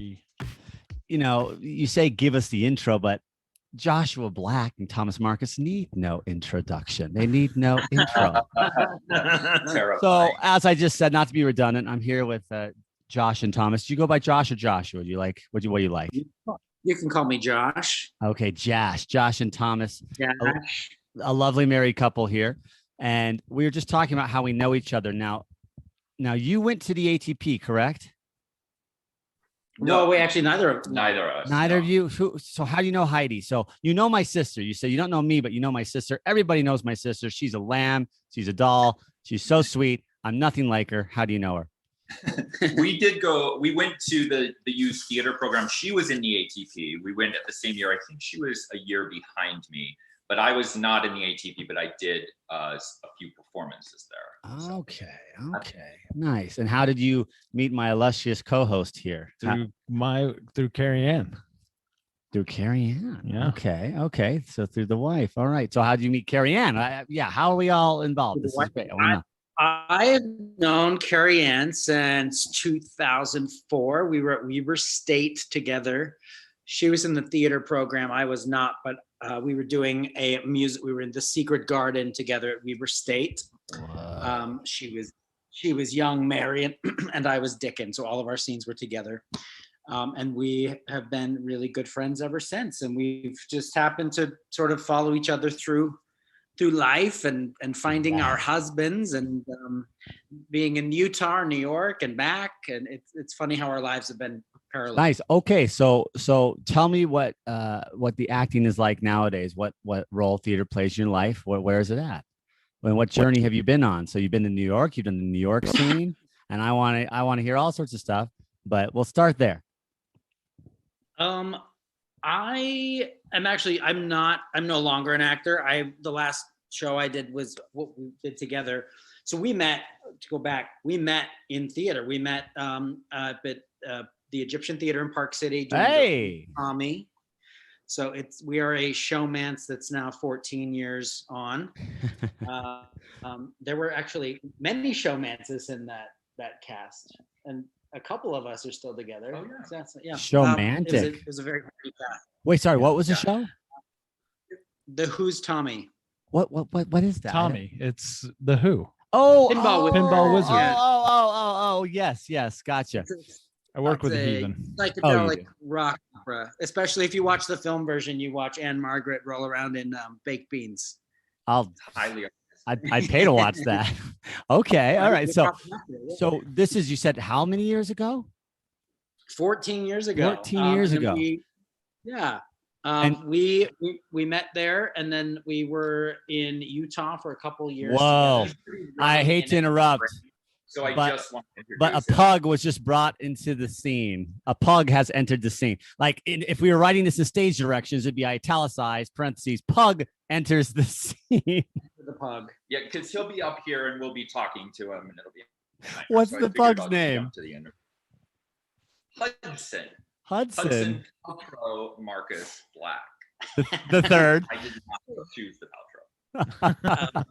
Markey. You know, you say give us the intro, but Joshua Black and Thomas Marcus need no introduction. They need no intro. So, as I just said, not to be redundant, I'm here with Josh and Thomas. Do you go by Josh or Joshua? Do you like what do you like? You can call me Josh. Okay, Josh and Thomas. Josh. A lovely married couple here. And we were just talking about how we know each other. Now you went to the ATP, correct? No, we actually neither of us. Neither of you. So how do you know Heidi? So you know my sister. You say you don't know me, but you know my sister. Everybody knows my sister. She's a lamb. She's a doll. She's so sweet. I'm nothing like her. How do you know her? We went to the youth theater program. She was in the ATP. We went at the same year. I think she was a year behind me, but I was not in the ATP, but I did a few performances there. Okay. Nice. And how did you meet my illustrious co-host here? Through Carrie Ann. Through Carrie Ann. Yeah. Okay. So through the wife. All right. So how did you meet Carrie Ann? How are we all involved? This is great. I have known Carrie Ann since 2004. We were at Weber State together. She was in the theater program. I was not, but we were doing a music. We were in the Secret Garden together at Weber State. She was young Mary and I was Dickon. So all of our scenes were together. And we have been really good friends ever since. And we've just happened to sort of follow each other through life and finding our husbands and being in Utah or New York and back. And it's funny how our lives have been parallel. Nice. Okay. So tell me what the acting is like nowadays. What role theater plays in your life? Where is it at? And what journey have you been on? So you've been to New York, you've done the New York scene, and I want to hear all sorts of stuff, but we'll start there. I'm no longer an actor. The last show I did was what we did together. So we met in theater. We met at the Egyptian Theater in Park City. Hey, Tommy. So we are a showmance that's now 14 years on. There were actually many showmances in that cast, and a couple of us are still together. Oh, yeah. So, yeah. Showmantic. It was a very happy cast. Wait, sorry. What was the show? The Who's Tommy? What is that? Tommy. It's the Who. Oh, Pinball Wizard. Oh, yes. Gotcha. I work with the heathen. Psychedelic rock opera, especially if you watch the film version. You watch Anne Margaret roll around in baked beans. I'd pay to watch that. Okay, all right. So this is, you said, how many years ago? 14 years ago. 14 years ago. We met there, and then we were in Utah for a couple of years. Whoa! I hate to interrupt. So just want to but a pug was just brought into the scene. A pug has entered the scene. Like if we were writing this in stage directions, it'd be italicized, parentheses, pug enters the scene. The pug. Yeah, because he'll be up here and we'll be talking to him and it'll be. What's the pug's name? Hudson. Paltrow Marcus Black. The third. I did not choose the Paltrow.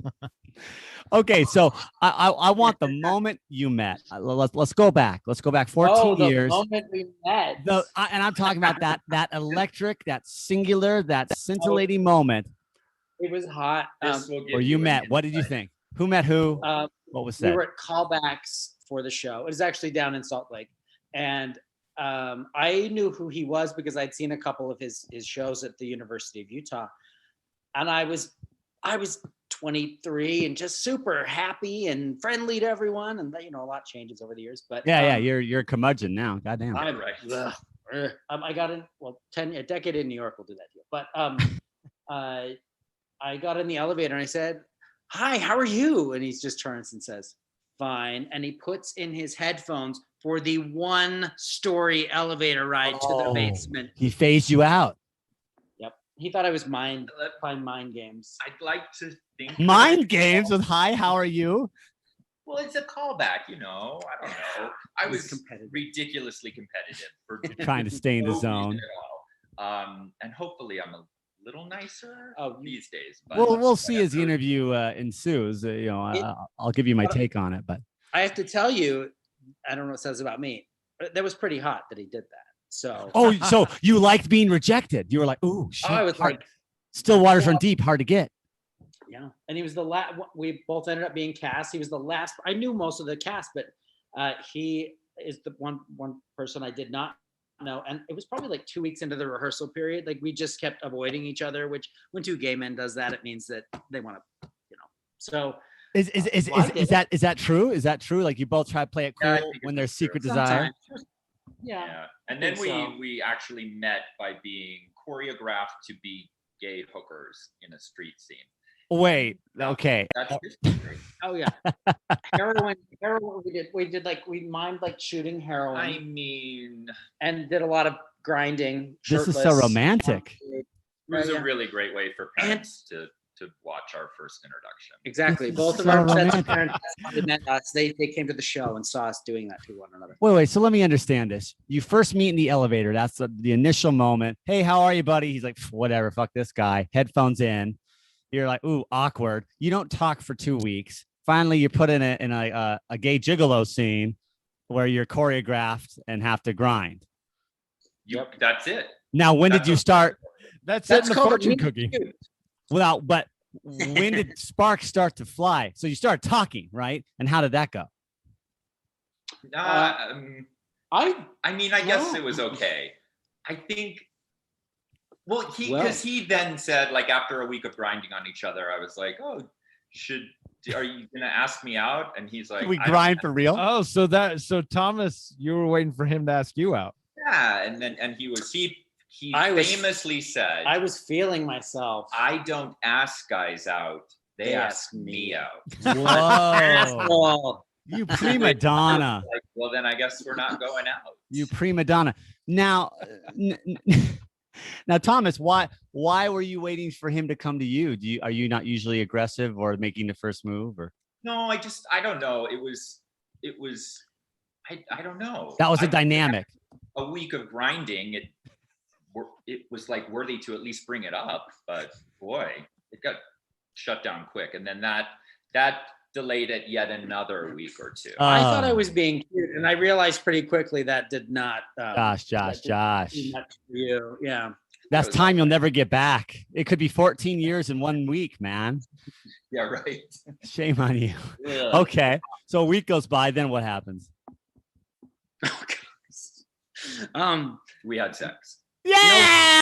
Okay, so I want the moment you met. Let's go back. Let's go back 14 years. The moment we met. And I'm talking about that electric, that singular, that scintillating moment. It was hot. Where you met. What did you think? Who met who? What was that? We were at callbacks for the show. It was actually down in Salt Lake, and I knew who he was because I'd seen a couple of his shows at the University of Utah, and I was 23 and just super happy and friendly to everyone, and a lot changes over the years. But you're a curmudgeon now. Goddamn. I'm right. I got in a decade in New York will do that to you. But I got in the elevator and I said, "Hi, how are you?" And he just turns and says, "Fine." And he puts in his headphones for the 1-story elevator ride to the basement. He phased you out. Yep. He thought I was playing mind games. I'd like to think mind games with "Hi, how are you?" Well, it's a callback, I don't know. I was ridiculously competitive for trying to stay in the zone. And hopefully I'm a little nicer these days. But we'll see as the interview ensues. I'll give you my take on it. But I have to tell you, I don't know what it says about me. That was pretty hot that he did that. So Oh, so you liked being rejected. You were like, ooh, shit. I was hard- like, still waters run deep, hard to get. yeah. And he was the last. We both ended up being cast. He was the last. I knew most of the cast, but he is the one person I did not know. And it was probably like 2 weeks into the rehearsal period. Like we just kept avoiding each other. Which when two gay men does that, it means that they want to, So Is that true? Is that true? Like you both try to play it cool Yeah, I think when it's there's true. secret desire? sometimes, yeah. Yeah. And I then think we actually met by being choreographed to be gay hookers in a street scene. Wait, okay. That's history. Oh yeah. Heroin. We mimed like shooting heroin I mean, and did a lot of grinding. This is so shirtless. romantic. it was Yeah. a really great way for parents to watch our first introduction. Exactly. This is Both of so our sets romantic. of parents had met us. They came to the show and saw us doing that to one another. Wait. So let me understand this. You first meet in the elevator. That's the initial moment. Hey, how are you, buddy? He's like, whatever. Fuck this guy. Headphones in. You're like, ooh, awkward. You don't talk for 2 weeks. Finally, you're put in a gay gigolo scene where you're choreographed and have to grind. Yep. That's it. Now, when did That's you a- start? That's That's in the called fortune a cookie. cute. But when did sparks start to fly? So you started talking, right? And how did that go? I I mean, I guess No. it was okay. I think, well, Well- because he then said, like, after a week of grinding on each other, I was like, oh, are you gonna ask me out? And he's like, We "I don't grind for real? Oh, so Thomas, you were waiting for him to ask you out. Yeah, and he I was- famously said, I was feeling myself. I don't ask guys out, they They ask ask me me. out. Whoa. Asshole. You prima donna. Like, well, then I guess we're not going out. You prima donna. Now, now, Thomas, why were you waiting for him to come to you? Are you not usually aggressive or making the first move? Or No, I don't know. It was, I don't know. that was a dynamic. A week of grinding, it was like worthy to at least bring it up, but boy, it got shut down quick. And then that delayed it yet another week or two. I thought I was being cute, and I realized pretty quickly that did not. Josh. Too much for you. Yeah. That's time you'll never get back. It could be 14 years in 1 week, man. Yeah, right. Shame on you. Okay. So a week goes by, then what happens? We had sex. Yeah.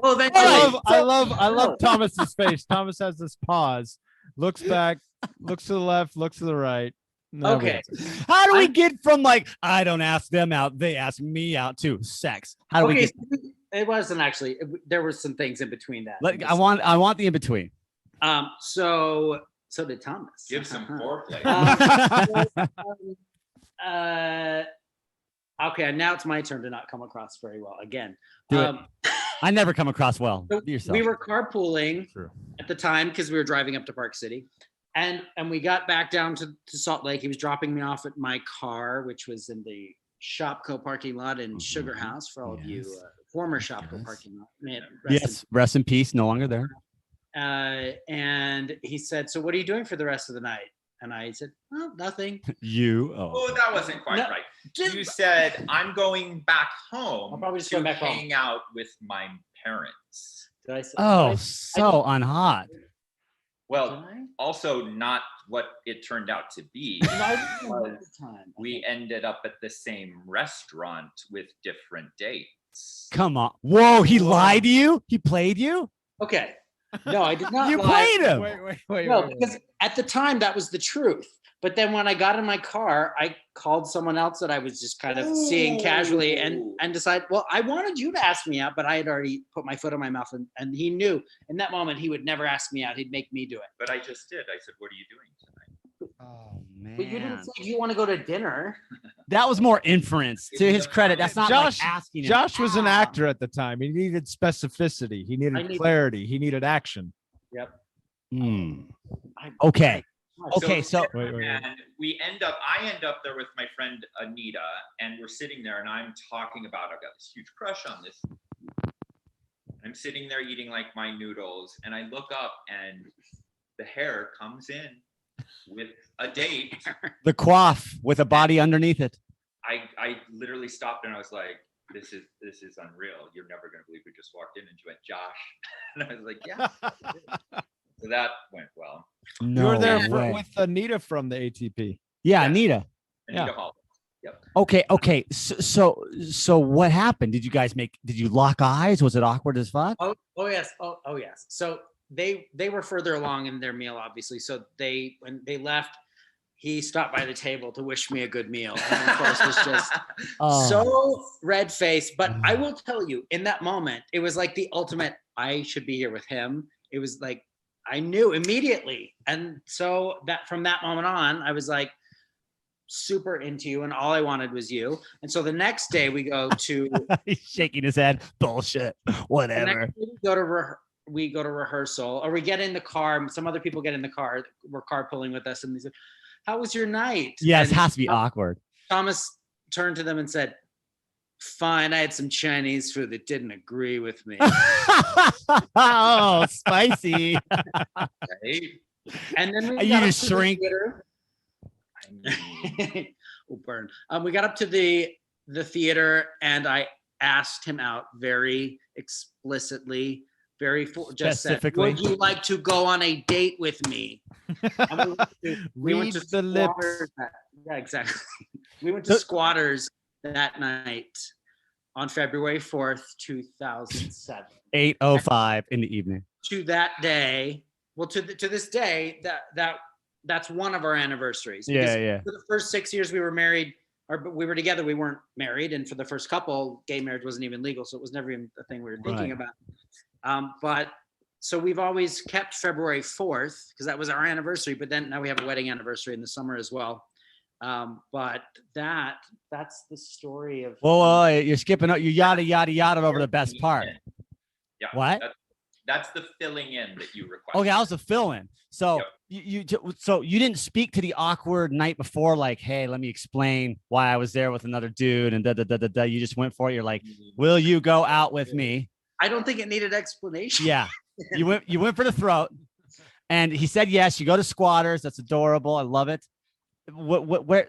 Well, eventually, I love Thomas's face. Thomas has this pause, looks back, looks to the left, looks to the right. No, okay. How do we get from like, I don't ask them out, they ask me out to sex? How do we Okay. get? It wasn't actually. There were some things in between that. I want the in between. So did Thomas. Give some foreplay. Okay, now it's my turn to not come across very well again. Do it. I never come across well. So Be yourself. we were carpooling True. at the time because we were driving up to Park City, and we got back down to Salt Lake. He was dropping me off at my car, which was in the Shopco parking lot in Sugar House for all of you Yes. former Shopco Yes. parking lot. Man, rest in Yes, rest in peace. No longer there. and he said, "So what are you doing for the rest of the night?" And I said, "Oh, nothing." You. Oh, that wasn't quite No. right. You said, I'm going back home I'm probably just to going back home. hang out with my parents. Did I say? Oh, did so unhot. Well, I? also not what it turned out to be. No, I didn't know at the time. We ended up at the same restaurant with different dates. Come on. Whoa, he lied to you? He played you? Okay. No, I did not. You lie. played him. Wait. No, because at the time that was the truth. But then when I got in my car, I called someone else that I was just kind of seeing casually and decided, well, I wanted you to ask me out, but I had already put my foot in my mouth and he knew in that moment he would never ask me out. He'd make me do it. But I just did. I said, what are you doing tonight? Oh, man. But you didn't say you want to go to dinner. That was more inference. To his credit, that's not Josh- like asking him. Josh was an Ah. actor at the time. He needed specificity. He needed I need- clarity. He needed action. Yep. Hmm. I- Okay. Okay, so Wait. And I end up there with my friend Anita, and we're sitting there, and I'm talking about, I've got this huge crush on this. I'm sitting there eating like my noodles, and I look up, and the hair comes in with a date. the coif with a body underneath it. I literally stopped, and I was like, this is unreal. You're never going to believe who just walked in. And she went, Josh. And I was like, yeah. So that went well. You were there way. with Anita from the ATP. Yeah, Yeah. Anita. Anita Hall. Yep. Okay. So what happened? Did you lock eyes? Was it awkward as fuck? Oh yes. Oh yes. So they were further along in their meal, obviously. So when they left, he stopped by the table to wish me a good meal. And of course was just so red-faced. But I will tell you, in that moment, it was like the ultimate, I should be here with him. It was like, I knew immediately. And so that from that moment on, I was like, super into you, and all I wanted was you. And so the next day we go to He's shaking his head. Bullshit. Whatever. We go to rehearsal, or we get in the car. Some other people get in the car. We're carpooling with us, and they said, "How was your night?" Yeah, it And has to be awkward. Thomas turned to them and said, "Fine, I had some Chinese food that didn't agree with me." Oh, spicy. Right? And then we You got up just to the shrink. theater. Oh, burn. We got up to the theater, and I asked him out very explicitly, just said, Specifically. "Would you like to go on a date with me?" And we went Read to the lips. Squatters yeah, exactly. We went to Squatters that night on February 4th, 2007. 8:05 in the evening. To that day, well, to this day, that's one of our anniversaries. Yeah, Because yeah. For the first 6 years we were married, or we were together, we weren't married. And for the first couple, gay marriage wasn't even legal. So it was never even a thing we were thinking Right. about. But so we've always kept February 4th because that was our anniversary. But then now we have a wedding anniversary in the summer as well. But that's the story of. Whoa, you're skipping up. You yada over the best part. Yeah. What? That's the filling in that you request. Okay, I was a fill-in. So Yep. you didn't speak to the awkward night before, like, hey, let me explain why I was there with another dude, and da. You just went for it. You're like, will you go out with me? I don't think it needed explanation. Yeah, you went for the throat, and he said yes. You go to Squatters. That's adorable. I love it. Where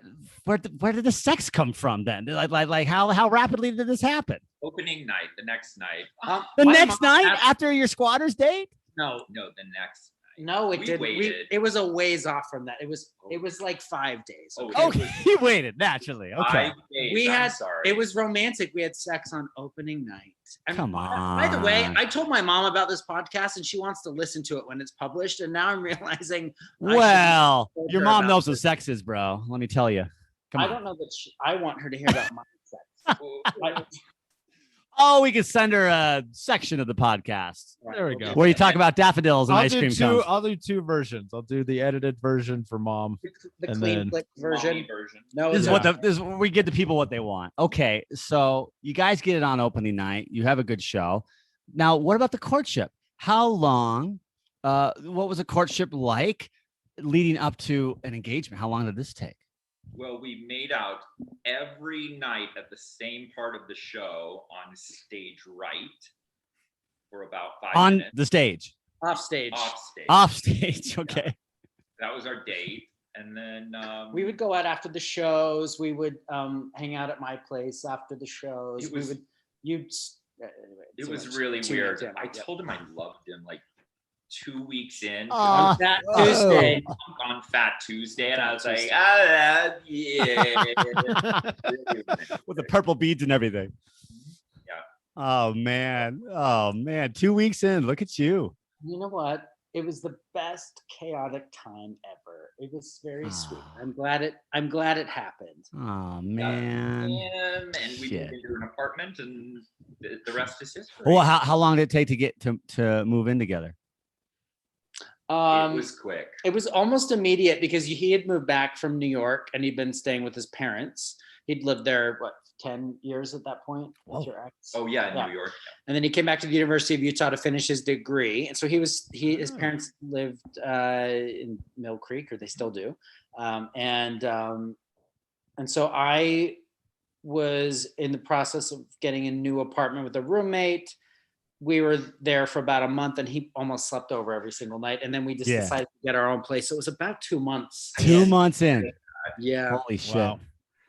did the sex come from then? Like how rapidly did this happen? Opening night, the next night. The My next mom night after your Squatters date? No, The next night. no, it We didn't. waited. It was a ways off from that. It was like 5 days. Oh, Okay, he waited naturally. Okay. 5 days, We I'm had sorry. it was romantic. We had sex on opening night. And Come by the way, on. I told my mom about this podcast, and she wants to listen to it when it's published. And now I'm realizing, Well, told your her mom about knows what sex is, bro. Let me tell you. Come I on. don't know that I want her to hear about my sex. Like, Oh, we could send her a section of the podcast There we go. where you talk about daffodils and ice cream cones. I'll do two versions. I'll do the edited version for mom. the And clean then- flick Mommy version. version. No, This is no. what we give the people what they want. Okay, so you guys get it on opening night. You have a good show. Now, what about the courtship? How long? What was a courtship like leading up to an engagement? How long did this take? Well, we made out every night at the same part of the show on stage right for about 5 On minutes. the stage. Off stage. Off stage. Off stage. Okay. That was our date. And then We would go out after the shows. We would hang out at my place after the shows. It was- we would. Anyway, it so was much. really Too weird. much, I yeah. told him I loved him like 2 weeks in. Aw. On that Whoa. Tuesday. On Fat Tuesday, and I was like, Tuesday. yeah. With the purple beads and everything. Yeah. Oh man. 2 weeks in. Look at you. You know what? It was the best chaotic time ever. It was very sweet. Ah. I'm glad it happened. Oh man. And we Shit. moved into an apartment, and the rest is history. Well, how long did it take to get to move in together? It was quick. It was almost immediate because he had moved back from New York and he'd been staying with his parents. He'd lived there, 10 years at that point? Whoa. Your ex? Oh yeah, in Yeah. New York. And then he came back to the University of Utah to finish his degree. And so his Oh. parents lived in Mill Creek, or they still do. And so I was in the process of getting a new apartment with a roommate. We were there for about a month, and he almost slept over every single night. And then we just Yeah. decided to get our own place. So it was about 2 months. 2 months in. Yeah. Holy shit. Wow.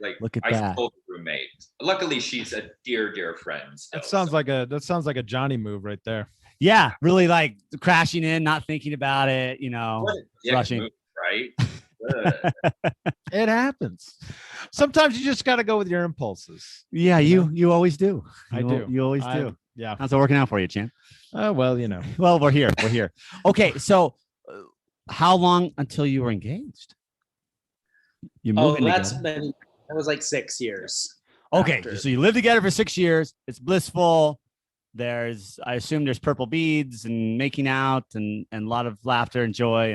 Like Look at I that. told the roommate. Luckily, she's a dear friend. Still, That sounds like a Johnny move right there. Yeah, really like crashing in, not thinking about it, rushing. Move, right? Good. It happens. Sometimes you just got to go with your impulses. Yeah, you always do. I do. You always do. Yeah. How's it working out for you, Chan? Well, Well, we're here. Okay, so how long until you were engaged? You moving together? That was like 6 years. Okay, after. so you live together for 6 years. It's blissful. I assume there's purple beads and making out and a lot of laughter and joy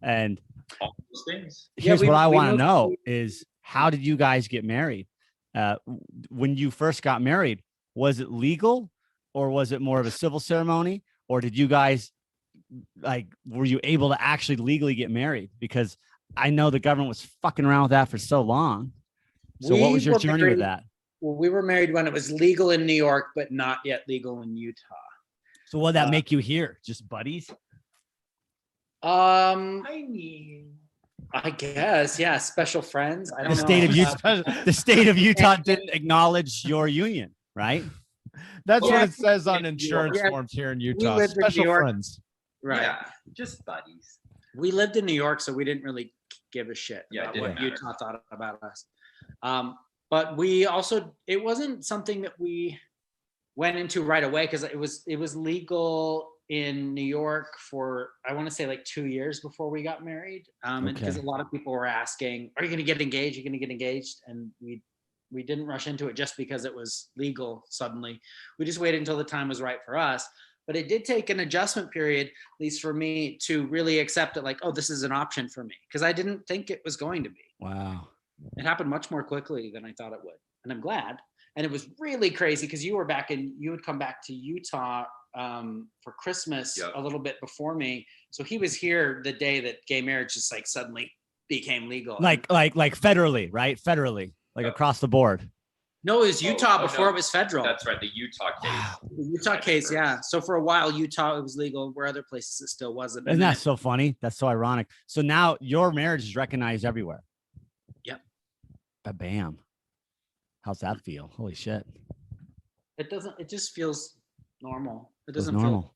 and All those things. here's what I want to know is how did you guys get married? When you first got married, was it legal or was it more of a civil ceremony? Or did you guys were you able to actually legally get married? Because I know the government was fucking around with that for so long. So what was your journey with that? Well, we were married when it was legal in New York, but not yet legal in Utah. So what did that make you here? Just buddies? I guess, yeah, special friends. I don't know. The state of Utah didn't acknowledge your union, right? That's what it says on insurance forms here in Utah. lived in Special New York. friends. Right. Yeah, just buddies. We lived in New York, so we didn't really give a shit Yeah, it about didn't what matter. Utah thought about us. But it wasn't something that we went into right away because it was legal in New York for, I want to say like 2 years before we got married. And because a lot of people were asking, are you going to get engaged? Are you going to get engaged? And we didn't rush into it just because it was legal suddenly. We just waited until the time was right for us. But it did take an adjustment period, at least for me, to really accept it, like, oh, this is an option for me. Because I didn't think it was going to be. Wow. It happened much more quickly than I thought it would. And I'm glad. And it was really crazy because you would come back to Utah for Christmas a little bit before me. So he was here the day that gay marriage just like suddenly became legal. Like federally, right? Federally, like across the board. No, it was Utah before it was federal. That's right, the Utah case. Wow. The Utah case, yeah. So for a while, Utah, it was legal, where other places it still wasn't. Isn't that so funny? That's so ironic. So now your marriage is recognized everywhere. Yep. Bam. How's that feel? Holy shit. It just feels normal. It Feels doesn't normal.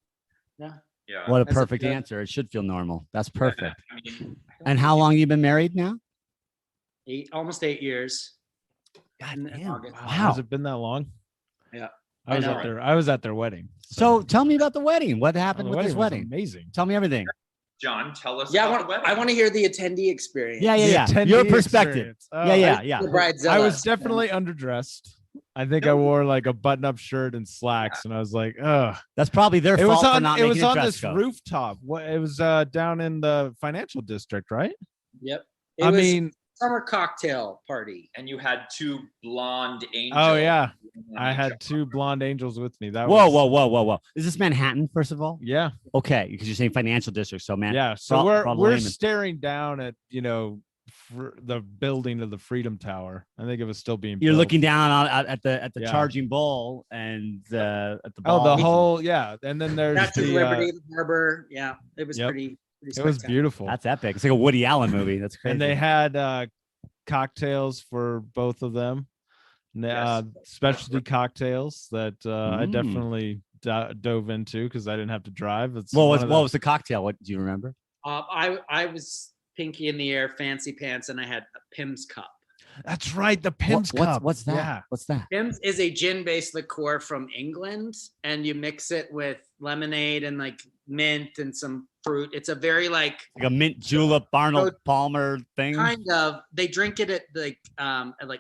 feel, Yeah. What a That's a perfect good- answer. It should feel normal. That's perfect. I mean, And how long you been married now? almost 8 years. God In damn. August. Wow. Has it been that long? Yeah. I was at their wedding. So tell me about the wedding. What happened The with this was wedding? amazing. Tell me everything. John, tell us Yeah, about the wedding. I want to hear the attendee experience. Yeah. The Your attendee perspective. experience. Oh, Yeah. The bridezilla. I was definitely underdressed. I think I wore like a button-up shirt and slacks, and I was like, "Ugh." That's probably their It was fault for on. not It making was a on dress this code. rooftop. It was down in the financial district, right? Yep. I mean, Summer cocktail party. And you had two blonde angels. oh yeah, on I each had other. two blonde angels with me. That Whoa, was, whoa. Is this Manhattan, first of all? Yeah, Okay, because you're saying financial district. So, man, yeah. for So all the we're laymen. staring down at the building of the Freedom Tower. I think it was still being. You're built. looking down at the Yeah. charging bowl and at the Oh, ball. the whole and then there's Statue of the. Liberty, the harbor. Yeah, it was Yep. pretty It was spectacular. beautiful. That's epic. It's like a Woody Allen movie. That's crazy. And they had cocktails for both of them. Yes. Specialty cocktails that I Mm. definitely dove into because I didn't have to drive. It's what one of was the cocktail? What do you remember? I was pinky in the air, fancy pants, and I had a Pim's cup. That's right, the Pim's cup. What's that? Yeah. What's that? Pim's is a gin-based liqueur from England, and you mix it with lemonade and like mint and some fruit. It's a very like Mint julep Arnold Palmer thing. kind of. They drink it at like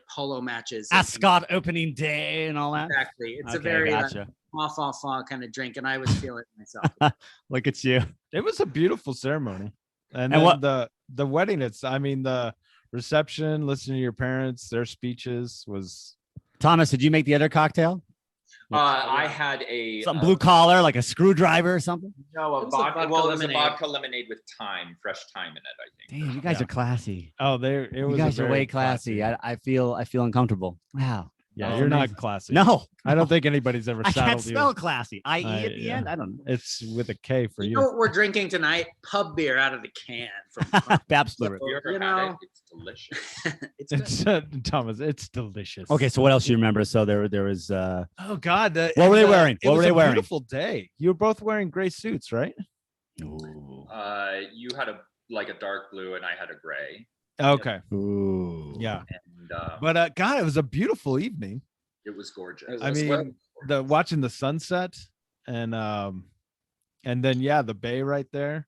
polo matches. Ascot opening day and all that. Exactly. It's a Okay, very gotcha. fall kind of drink, and I was feeling it myself. Look at you. It was a beautiful ceremony. And And then what- the wedding, the reception, listening to your parents, their speeches was Thomas, did you make the other cocktail? I had a Something blue collar, like a screwdriver or something? No, It a was a vodka. vodka Well, it was a lemonade. vodka lemonade with fresh thyme in it. I think. Damn, you guys Yeah. are classy. it was You a guys are very way classy. I feel uncomfortable. Wow. Yeah, Oh, you're not amazing. classy. No, I don't think anybody's ever I can't saddled you. spell classy. IE I- at the yeah. end. I don't know. It's with a K for You you. know what we're drinking tonight? Pub beer out of the can from Babs So, Blue Ribbon. Have you ever you had it? know. It's delicious. It's good. It's Thomas. It's delicious. Okay, so what else do you remember? So there was. Oh God. What were they wearing? It What were was they a wearing? beautiful day. You were both wearing gray suits, right? Ooh. You had a dark blue and I had a gray. Okay. Ooh. Yeah. And But God, it was a beautiful evening. it was gorgeous. It I was mean, well- watching the sunset and then yeah, the bay right there.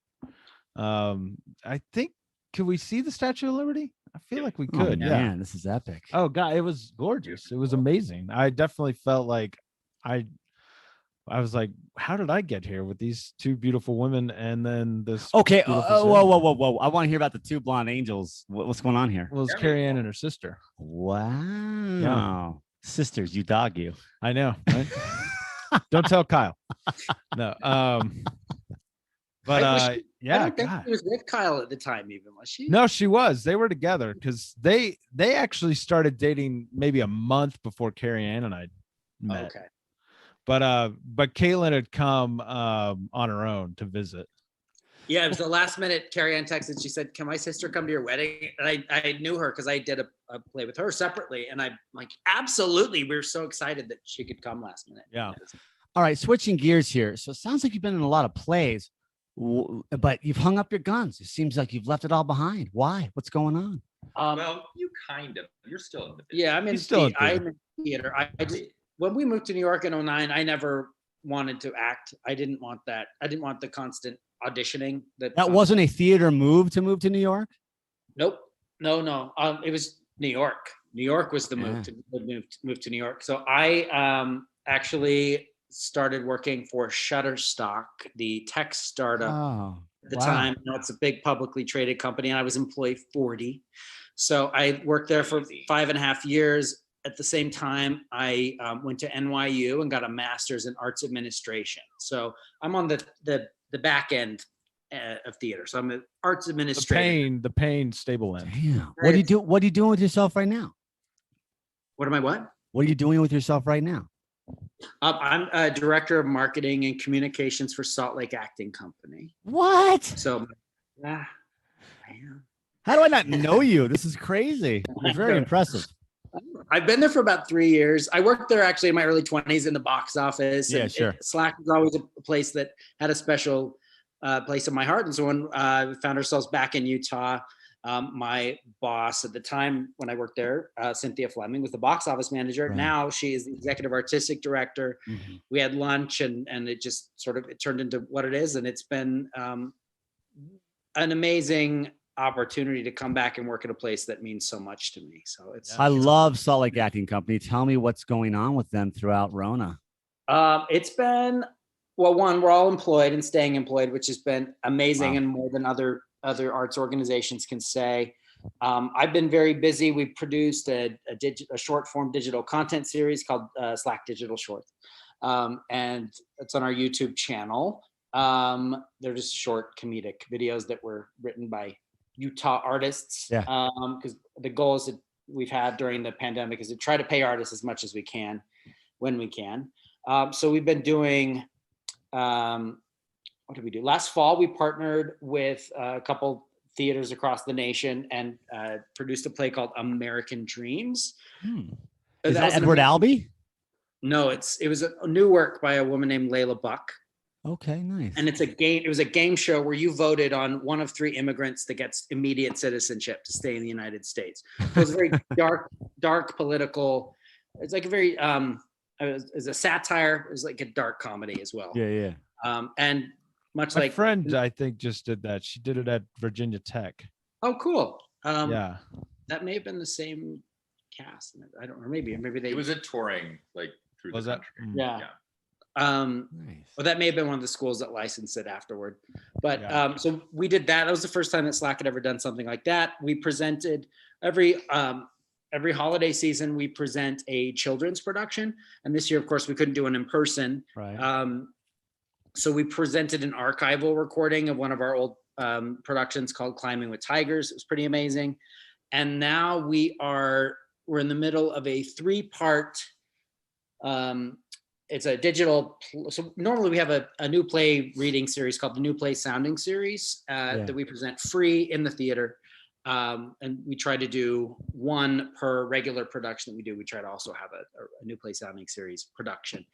I think, could we see the Statue of Liberty? I feel like we Oh, could. Yeah. man, this is epic. Oh God, it was gorgeous. It was amazing. I definitely felt like I was like, how did I get here with these two beautiful women and then this? Okay. beautiful Whoa. I want to hear about the two blonde angels. What's going on here? Well, it's Carrie Ann and her sister. Wow. Sisters, you dog you. I know, right? Don't tell Kyle. No. But I yeah, don't think God. she was with Kyle at the time, even was she? No, she was. They were together because they actually started dating maybe a month before Carrie Ann and I met. Okay. But Caitlin had come on her own to visit. Yeah, it was the last minute. Carrie Ann texted. She said, "Can my sister come to your wedding?" And I knew her because I did a play with her separately, and I'm like, absolutely. We were so excited that she could come last minute. Yeah. All right, switching gears here. So it sounds like you've been in a lot of plays, but you've hung up your guns. It seems like you've left it all behind. Why? What's going on? Well, you kind of. You're still in the business. Yeah, I'm in He's still in I'm in theater. I just, when we moved to New York in 2009, I never wanted to act. I didn't want that. I didn't want the constant auditioning. That wasn't a theater move to New York? Nope. No. It was New York. New York was the move Yeah. to move to New York. So I actually started working for Shutterstock, the tech startup Oh, at the wow. time. Now it's a big publicly traded company, and I was employee 40. So I worked there for 5.5 years. At the same time, I went to NYU and got a master's in arts administration. So I'm on the back end of theater. So I'm an arts administrator. The pain stable end. Damn. What do you do? What are you doing with yourself right now? What am I? What? What are you doing with yourself right now? I'm a director of marketing and communications for Salt Lake Acting Company. What? So, yeah, I am. How do I not know you? This is crazy. It's very impressive. I've been there for about 3 years. I worked there actually in my early 20s in the box office. Yeah, and sure. Slack was always a place that had a special place in my heart. And so when we found ourselves back in Utah, my boss at the time when I worked there, Cynthia Fleming, was the box office manager. Right. Now she is the executive artistic director. Mm-hmm. We had lunch and it just it turned into what it is. And it's been an amazing opportunity to come back and work at a place that means so much to me. So I love Salt Lake Acting Company. Tell me what's going on with them throughout Rona. It's been, well, one, we're all employed and staying employed, which has been amazing. Wow. And more than other arts organizations can say. I've been very busy. We've produced a short form digital content series called Slack Digital Shorts. And it's on our YouTube channel. They're just short comedic videos that were written by Utah artists. Yeah. Because the goals that we've had during the pandemic is to try to pay artists as much as we can when we can. So we've been doing, what did we do? Last fall, we partnered with a couple theaters across the nation and produced a play called American Dreams. Is that was an Edward amazing- Albee? No, it was a new work by a woman named Layla Buck. Okay, nice. And it's a game. It was a game show where you voted on one of 3 immigrants that gets immediate citizenship to stay in the United States. So it was very dark political. It's like a very it's a satire. It was like a dark comedy as well. Yeah. And much My like friend, I think, just did that. She did it at Virginia Tech. Oh, cool. Yeah. That may have been the same cast. I don't know. Maybe they. It was a touring like through Was the that? country. Yeah. Nice. Well, that may have been one of the schools that licensed it afterward. But Yeah. so we did that. That was the first time that Slack had ever done something like that. We presented every holiday season, we present a children's production. And this year, of course, we couldn't do it in person. Right. So we presented an archival recording of one of our old productions called Climbing with Tigers. It was pretty amazing. And now we're we're in the middle of a 3-part. It's a digital. So normally we have a new play reading series called the New Play Sounding Series that we present free in the theater. And we try to do one per regular production that we do. We try to also have a New Play Sounding Series production.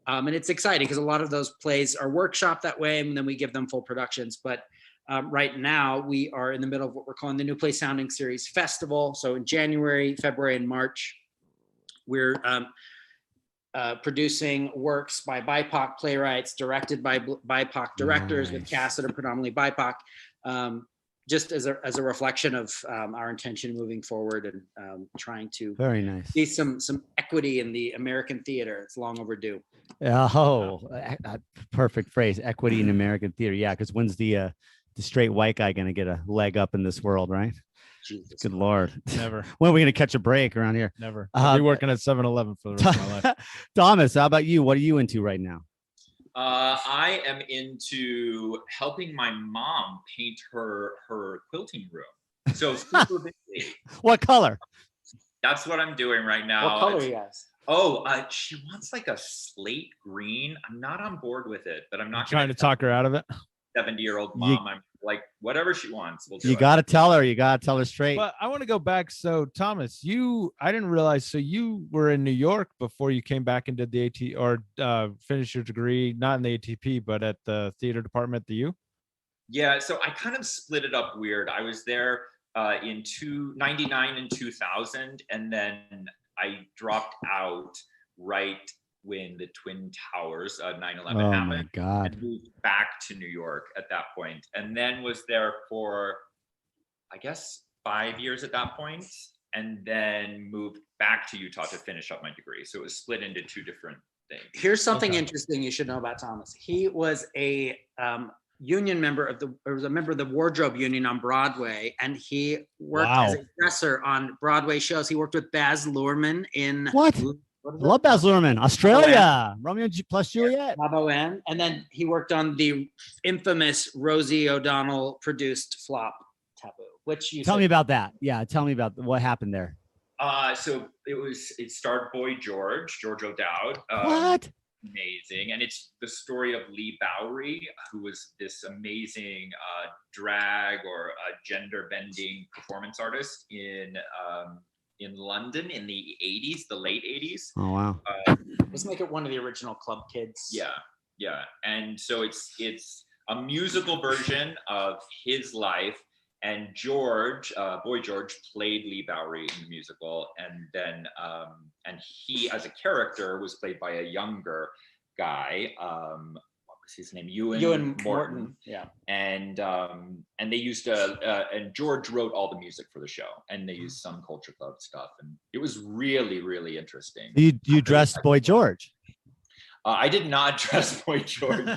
And it's exciting because a lot of those plays are workshopped that way, and then we give them full productions. But right now we are in the middle of what we're calling the New Play Sounding Series Festival. So in January, February, and March, we're producing works by BIPOC playwrights, directed by BIPOC directors, with casts that are predominantly BIPOC, just as a reflection of our intention moving forward, and trying to Very nice. see some equity in the American theater. It's long overdue. Oh, perfect phrase, equity in American theater. Yeah, because when's the straight white guy going to get a leg up in this world, right? Jesus. Good Lord. Never. When are we going to catch a break around here? Never. I'll be working at 7-Eleven for the rest of my life. Thomas, how about you? What are you into right now? I am into helping my mom paint her quilting room. So super busy. What color? That's what I'm doing right now. What color are you guys? Oh, she wants like a slate green. I'm not on board with it, but I'm not Trying to talk her out of it. 70-year-old mom. I'm like, whatever she wants, we'll do You it. got to tell her. You got to tell her straight. But I want to go back. So Thomas, I didn't realize. So you were in New York before you came back and did the AT or finished your degree, not in the ATP, but at the theater department at the U. Yeah, so I kind of split it up weird. I was there in 99 and 2000, and then I dropped out right when the Twin Towers 9/11 Oh happened. my God. And moved back to New York at that point, and then was there for, I guess, 5 years at that point, and then moved back to Utah to finish up my degree. So it was split into two different things. Here's something interesting you should know about Thomas. He was a union member was a member of the Wardrobe Union on Broadway, and he worked as a dresser on Broadway shows. He worked with Baz Luhrmann in What? Love Baz Luhrmann. Australia. Romeo plus Juliet. and then he worked on the infamous Rosie O'Donnell produced flop Taboo, which you Tell me about that. Yeah, tell me about what happened there. So it starred Boy George O'Dowd. What? Amazing. And it's the story of Lee Bowery, who was this amazing drag or gender bending performance artist in London in the 80s, the late 80s. Oh, wow. Let's make it one of the original Club Kids. Yeah. And so it's a musical version of his life. And Boy George played Lee Bowery in the musical. And then, and he as a character was played by a younger guy. What was his name? Ewan Morton. Yeah. And they used and George wrote all the music for the show, and they used some Culture Club stuff. And it was really, really interesting. You dressed Boy George. I did not dress Boy George.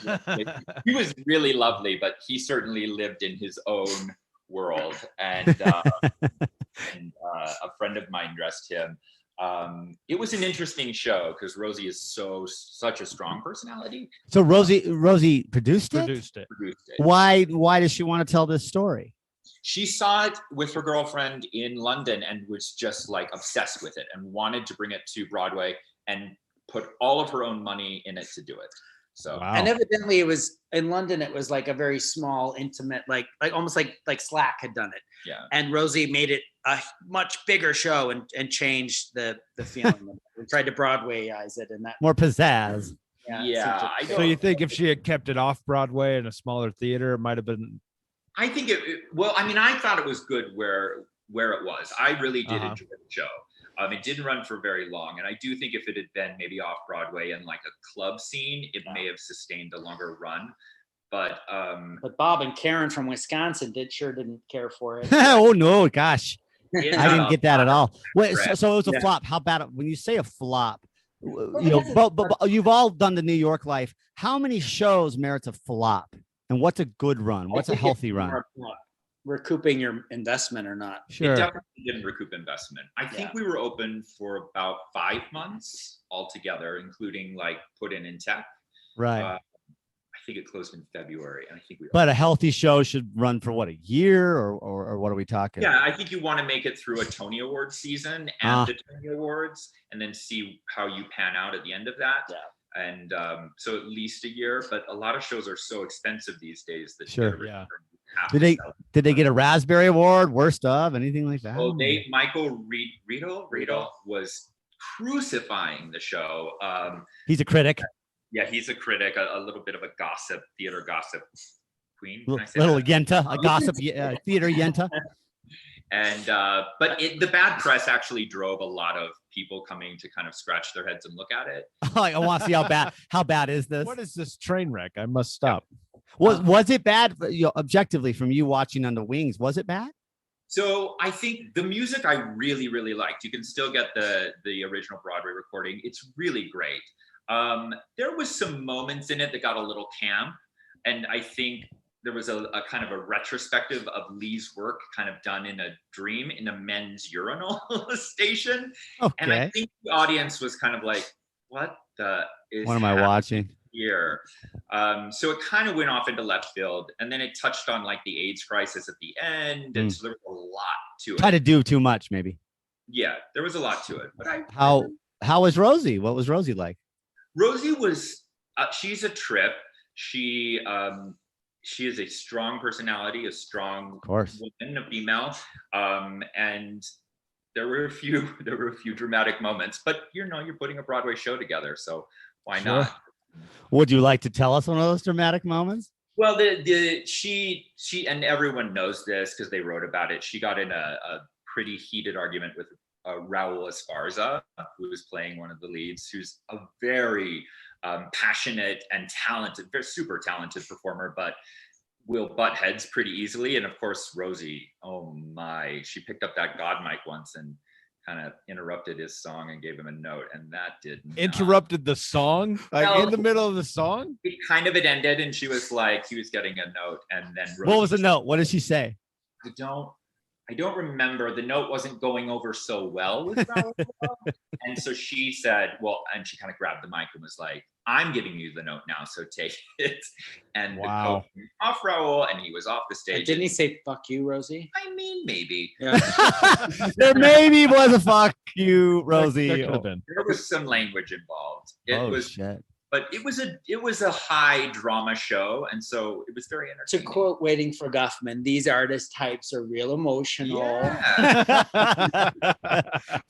He was really lovely, but he certainly lived in his own world, and a friend of mine dressed him. It was an interesting show because Rosie is such a strong personality. So Rosie produced it? Produced it. Why does she want to tell this story? She saw it with her girlfriend in London and was just like obsessed with it and wanted to bring it to Broadway and put all of her own money in it to do it. So wow. And evidently it was in London, it was like a very small, intimate, like almost like Slack had done it. Yeah. And Rosie made it a much bigger show and changed the feeling. We tried to Broadwayize it, and that More pizzazz. Yeah. So you think if she had kept it off Broadway in a smaller theater, it might have been? I think I thought it was good where it was. I really did enjoy the show. It didn't run for very long, and I do think if it had been maybe off Broadway and like a club scene, it may have sustained a longer run. But Bob and Karen from Wisconsin didn't care for it. Oh no, gosh, I didn't get that at all. Wait, so it was a Yeah. flop. How about when you say a flop? But you've all done the New York life. How many shows merits a flop, and what's a good run? What's a healthy run? Recouping your investment or not? Sure. It definitely didn't recoup investment. I think we were open for about 5 months altogether, including like put in tech. Right. I think it closed in February, and I think we. But a healthy show should run for what, a year, or what are we talking? Yeah, I think you want to make it through a Tony Awards season and the Tony Awards, and then see how you pan out at the end of that. Yeah. And so at least a year, but a lot of shows are so expensive these days that Sure. Yeah. Did they get a Raspberry Award, worst of, anything like that? Well, Michael Riedel was crucifying the show. He's a critic. Yeah, he's a critic, a little bit of a theater gossip queen. Little yenta, a gossip theater yenta. And but the bad press actually drove a lot of people coming to kind of scratch their heads and look at it. I want to see how bad is this? What is this train wreck? I must stop. Was it bad? Objectively, from you watching on the wings, was it bad? So I think the music I really, really liked. You can still get the original Broadway recording. It's really great. There was some moments in it that got a little camp, and I think there was a kind of a retrospective of Lee's work kind of done in a dream in a men's urinal station. Okay. And I think the audience was kind of like, what am I watching here? So it kind of went off into left field, and then it touched on like the AIDS crisis at the end. And so there was a lot to it. Try to do too much, maybe. Yeah, there was a lot to it. But how was Rosie? What was Rosie like? Rosie was, she's a trip. She is a strong personality, a strong woman, a female. And there were a few dramatic moments, but you're putting a Broadway show together, so why not? Would you like to tell us one of those dramatic moments? Well, she and everyone knows this because they wrote about it. She got in a pretty heated argument with Raul Esparza, who was playing one of the leads, who's a very passionate and talented, very super talented performer, but will butt heads pretty easily. And of course, Rosie, oh my, she picked up that God mic once and kind of interrupted his song and gave him a note, and that interrupted the song, in the middle of the song. It ended, and she was like, he was getting a note, and then Rosie, what was the note? What did she say? I don't remember. The note wasn't going over so well with Raul. And so she said, and she kind of grabbed the mic and was like, I'm giving you the note now, so take it. And wow. The coach off Raul, and he was off the stage. And didn't he say, fuck you, Rosie? I mean, maybe. Yeah. There maybe was a fuck you, Rosie. There was some language involved. Shit. But it was a high drama show, and so it was very entertaining. To quote Waiting for Guffman, these artist types are real emotional. Yeah.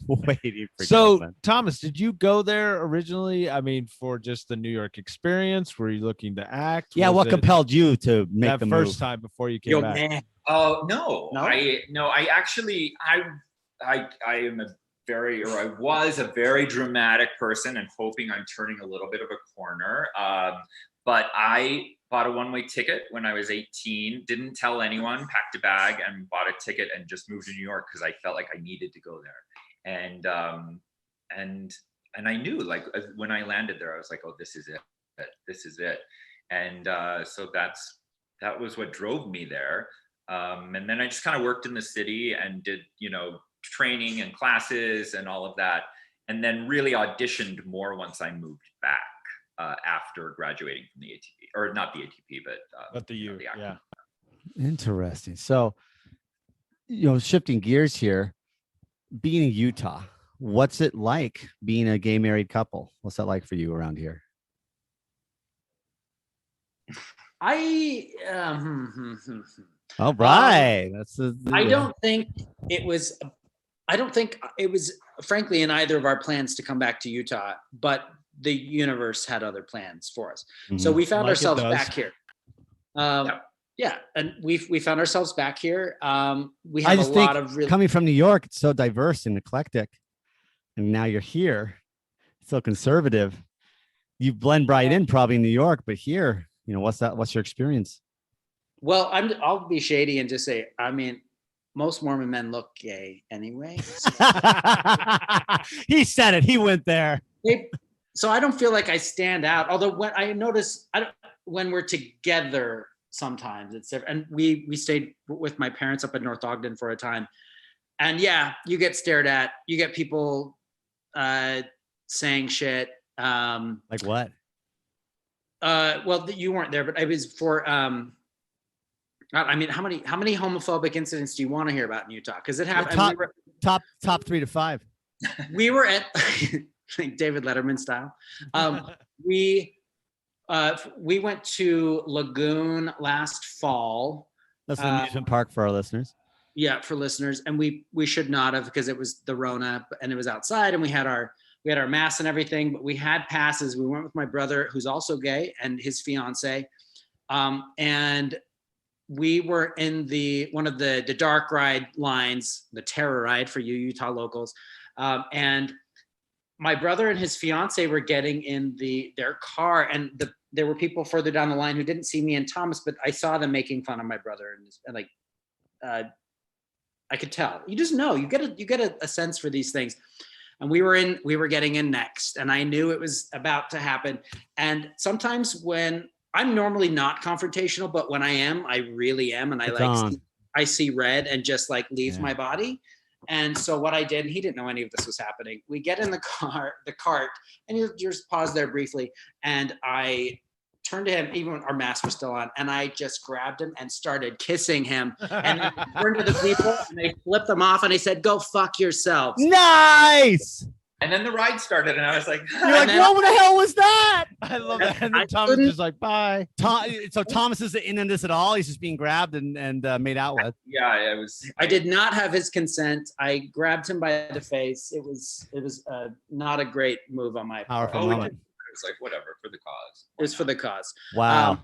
Waiting for so, Guffman. Thomas, did you go there originally? I mean, for just the New York experience? Were you looking to act? Yeah, what compelled you to make the first move? time before you came back? Man. Oh no. I actually I am I was a very dramatic person and hoping I'm turning a little bit of a corner. But I bought a one-way ticket when I was 18, didn't tell anyone, packed a bag and bought a ticket and just moved to New York because I felt like I needed to go there. And I knew, like, when I landed there, I was like, oh, this is it. This is it. And so that was what drove me there. And then I just kind of worked in the city and did, training and classes and all of that, and then really auditioned more once I moved back after graduating from the ATP, or not the ATP, but the U. Yeah. Interesting. So, shifting gears here, being in Utah, what's it like being a gay married couple? What's that like for you around here? All right. I don't think it was frankly in either of our plans to come back to Utah, but the universe had other plans for us. Mm-hmm. So we found ourselves back here. Yeah. And we found ourselves back here. We have a lot of coming from New York, it's so diverse and eclectic. And now you're here, so conservative. You blend right in probably in New York, but here, what's your experience? Well, I'll be shady and just say, I mean, most Mormon men look gay anyway. So. He said it. He went there. So I don't feel like I stand out. Although when I notice, when we're together, sometimes it's different. And we stayed with my parents up in North Ogden for a time. And yeah, you get stared at. You get people saying shit. Like what? Well, you weren't there, but I was for. I mean, how many homophobic incidents do you want to hear about in Utah? Because it happened. Top 3 to 5. We were at like David Letterman style. We went to Lagoon last fall. That's an amusement park for our listeners. Yeah, for listeners, and we should not have because it was the Rona and it was outside, and we had our mass and everything, but we had passes. We went with my brother, who's also gay, and his fiance, and we were in one of the dark ride lines, the terror ride for you Utah locals, and my brother and his fiance were getting in their car, and there were people further down the line who didn't see me and Thomas, but I saw them making fun of my brother, and like I could tell. You just know. You get a sense for these things. And we were getting in next, and I knew it was about to happen. And sometimes when I'm normally not confrontational, but when I am, I really am, and I see red and just like leave my body. And so what I did, he didn't know any of this was happening. We get in the cart, and you just pause there briefly, and I turned to him, even when our masks were still on, and I just grabbed him and started kissing him. And I turned to the people, and they flipped them off, and I said, "Go fuck yourselves." Nice. And then the ride started, and I was like, "You're like, what the hell was that?" I love that. And then Thomas is just like, "Bye." So Thomas isn't in this at all. He's just being grabbed and made out with. Yeah, it was. I did not have his consent. I grabbed him by the face. It was not a great move on my part. Powerful moment. It was like, whatever, for the cause. It was for the cause. Wow.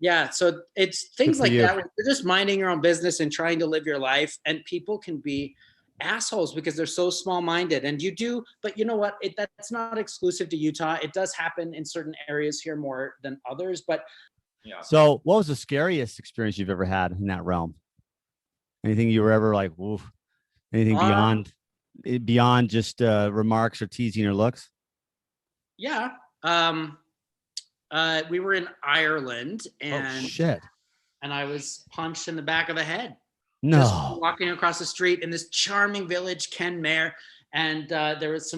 Yeah. So it's things like you. that. Where you're just minding your own business and trying to live your life, and people can be assholes because they're so small-minded. And you do, but you know what? That's not exclusive to Utah. It does happen in certain areas here more than others. But yeah. So, what was the scariest experience you've ever had in that realm? Anything you were ever like, oof? Anything beyond just remarks or teasing or looks? Yeah. We were in Ireland, and shit. And I was punched in the back of the head. No. Just walking across the street in this charming village, Kenmare, and there was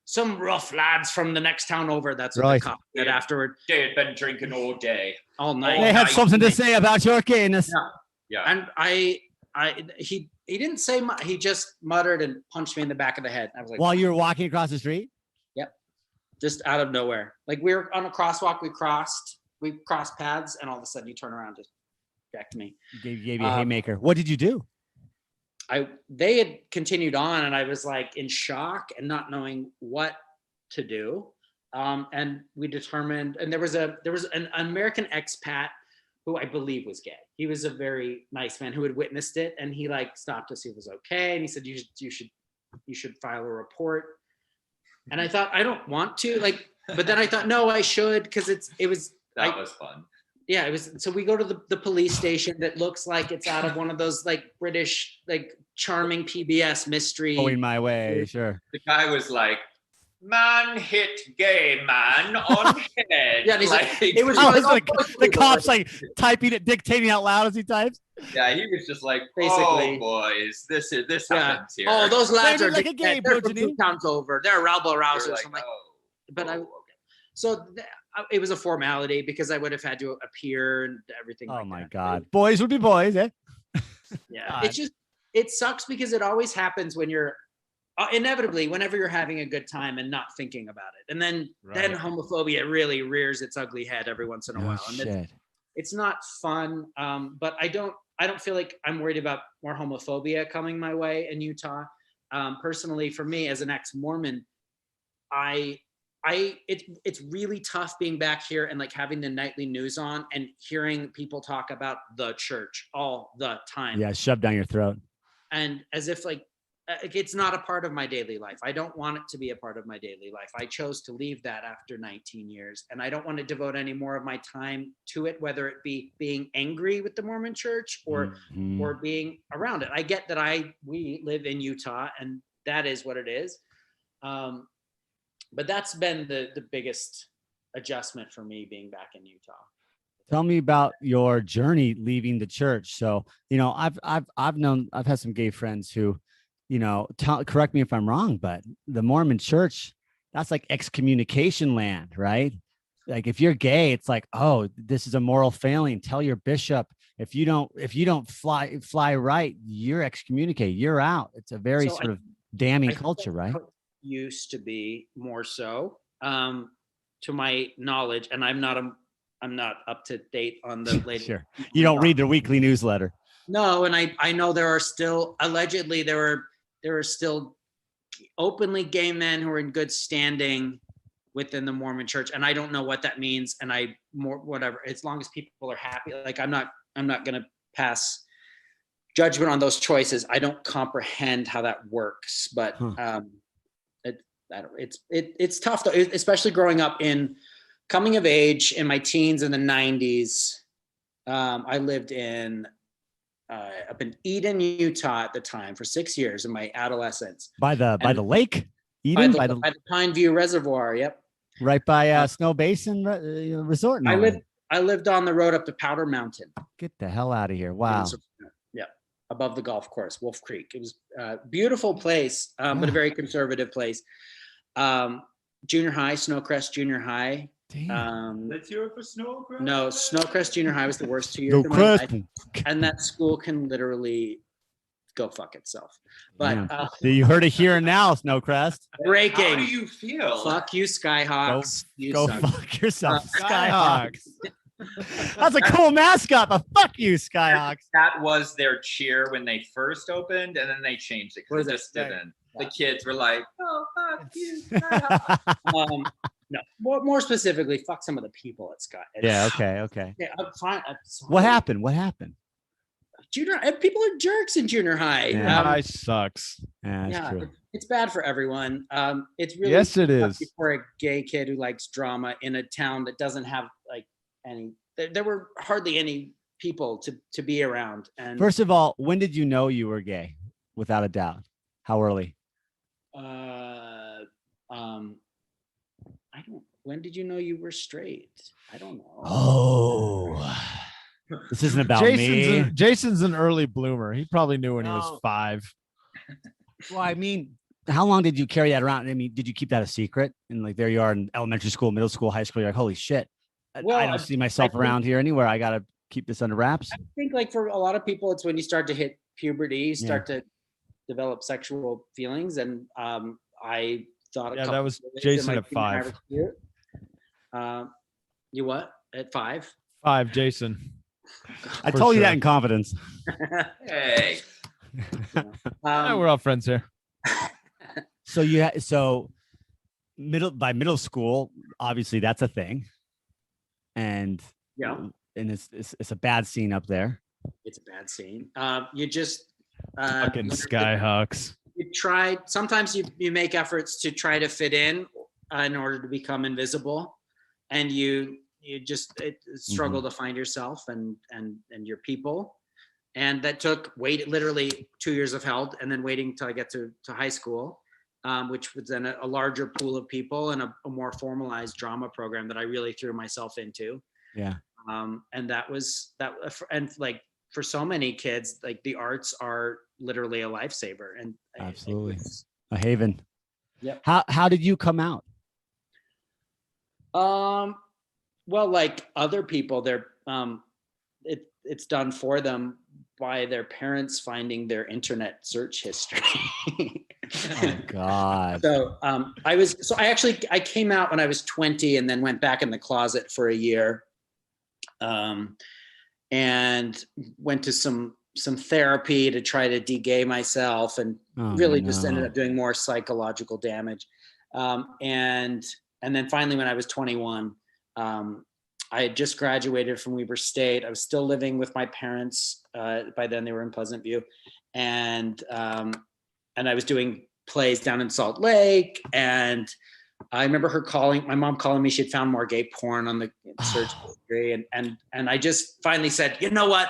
some rough lads from the next town over. That's what the cop said afterward. They had been drinking all day, all night. They had something to say about your gayness. Yeah. And he didn't say much. He just muttered and punched me in the back of the head. I was like, while you were walking across the street? Yep. Just out of nowhere. Like we were on a crosswalk. We crossed paths, and all of a sudden you turn around to back to me. Gave you a haymaker. What did you do? They had continued on, and I was like in shock and not knowing what to do. And we determined, and there was an American expat who I believe was gay. He was a very nice man who had witnessed it, and he like stopped to see if it was okay. And he said, you should file a report. And I thought, I don't want to, but then I thought, no, I should, because it was fun. Yeah, it was. So we go to the police station that looks like it's out of one of those like British, like charming PBS mystery. Going my way, sure. The guy was like, "Man hit gay man on head." Yeah, and he's like, it was like the cops like typing it, dictating out loud as he types. Yeah, he was just like, basically, "Oh boys, this happens here." Oh, those lads are like a gay they're from 2 towns over. They're rabble rousers. Like, I'm like, So it was a formality because I would have had to appear and everything. Oh like my that. God. Boys would be boys, eh? Yeah. It sucks because it always happens when you're inevitably whenever you're having a good time and not thinking about it. And then homophobia really rears its ugly head every once in a while. And it's not fun. But I don't feel like I'm worried about more homophobia coming my way in Utah. Personally, for me as an ex-Mormon, it's really tough being back here and like having the nightly news on and hearing people talk about the church all the time. Yeah, shoved down your throat. And as if like it's not a part of my daily life. I don't want it to be a part of my daily life. I chose to leave that after 19 years, and I don't want to devote any more of my time to it, whether it be being angry with the Mormon church or being around it. I get that we live in Utah, and that is what it is. But that's been the biggest adjustment for me being back in Utah. Tell me about your journey leaving the church. So, I've had some gay friends who, correct me if I'm wrong, but the Mormon church, that's like excommunication land, right? like if you're gay, it's like, oh, this is a moral failing. Tell your bishop. If you don't fly right, you're excommunicated. You're out. It's a very So sort of damning I think culture, right? used to be more so, to my knowledge, and I'm not up to date on the latest. Sure. You don't read the weekly newsletter. No, and I know there are still allegedly there are still openly gay men who are in good standing within the Mormon Church, and I don't know what that means. And whatever, as long as people are happy, like I'm not going to pass judgment on those choices. I don't comprehend how that works, but it's tough though, especially growing up coming of age in my teens in the 90s. I lived up in Eden, Utah at the time for 6 years in my adolescence. By the lake, Eden, by the Pine View Reservoir. Yep. Right by Snow Basin Resort. I lived on the road up to Powder Mountain. Get the hell out of here! Wow. Yeah, above the golf course, Wolf Creek. It was a beautiful place, but a very conservative place. Junior high, Snowcrest Junior High. Let's hear it for Snowcrest. No, Snowcrest Junior High was the worst 2 years of my life, and that school can literally go fuck itself. But you heard it here and now, Snowcrest. Breaking. How do you feel? Fuck you, Skyhawks. Go fuck yourself, Skyhawks. That's a cool mascot, but fuck you, Skyhawks. That was their cheer when they first opened, and then they changed it because it just didn't. The kids were like, "Oh, fuck you, Skyhawks." No, more specifically, fuck some of the people at Scott. Yeah. Okay. Yeah, I'm fine. What happened? Junior people are jerks in junior high. Yeah. High sucks. Yeah, true. It's bad for everyone. It's really yes, it is for a gay kid who likes drama in a town that doesn't have like any. There were hardly any people to be around. And first of all, when did you know you were gay? Without a doubt, how early? I don't. When did you know you were straight? I don't know. Oh. This isn't about me. Jason's an early bloomer. He probably knew when he was 5. Well, I mean, how long did you carry that around? I mean, did you keep that a secret? And like, there you are in elementary school, middle school, high school. You're like, holy shit. Well, I don't see myself around here anywhere. I got to keep this under wraps. I think like for a lot of people, it's when you start to hit puberty, you start to develop sexual feelings. And I thought that was Jason at 5. You what? At 5? 5, Jason. I told you that in confidence. Hey. We're all friends here. So middle school, obviously that's a thing. And it's a bad scene up there. It's a bad scene. You just fucking Skyhawks. Sometimes you make efforts to try to fit in order to become invisible, and you just struggle to find yourself and your people. And that took literally 2 years of hell, and then waiting till I get to high school, which was then a larger pool of people and a more formalized drama program that I really threw myself into. Yeah. And that was that. And like for so many kids, like the arts are literally a lifesaver. And absolutely a haven. Yeah. How did you come out? Well, like other people, it's done for them by their parents finding their internet search history. Oh God. So I came out when I was 20 and then went back in the closet for a year. And went to some therapy to try to de-gay myself, and just ended up doing more psychological damage. And then finally, when I was 21, I had just graduated from Weber State. I was still living with my parents. By then they were in Pleasant View. And I was doing plays down in Salt Lake. And I remember my mom calling me. She had found more gay porn on the search history. And I just finally said, you know what?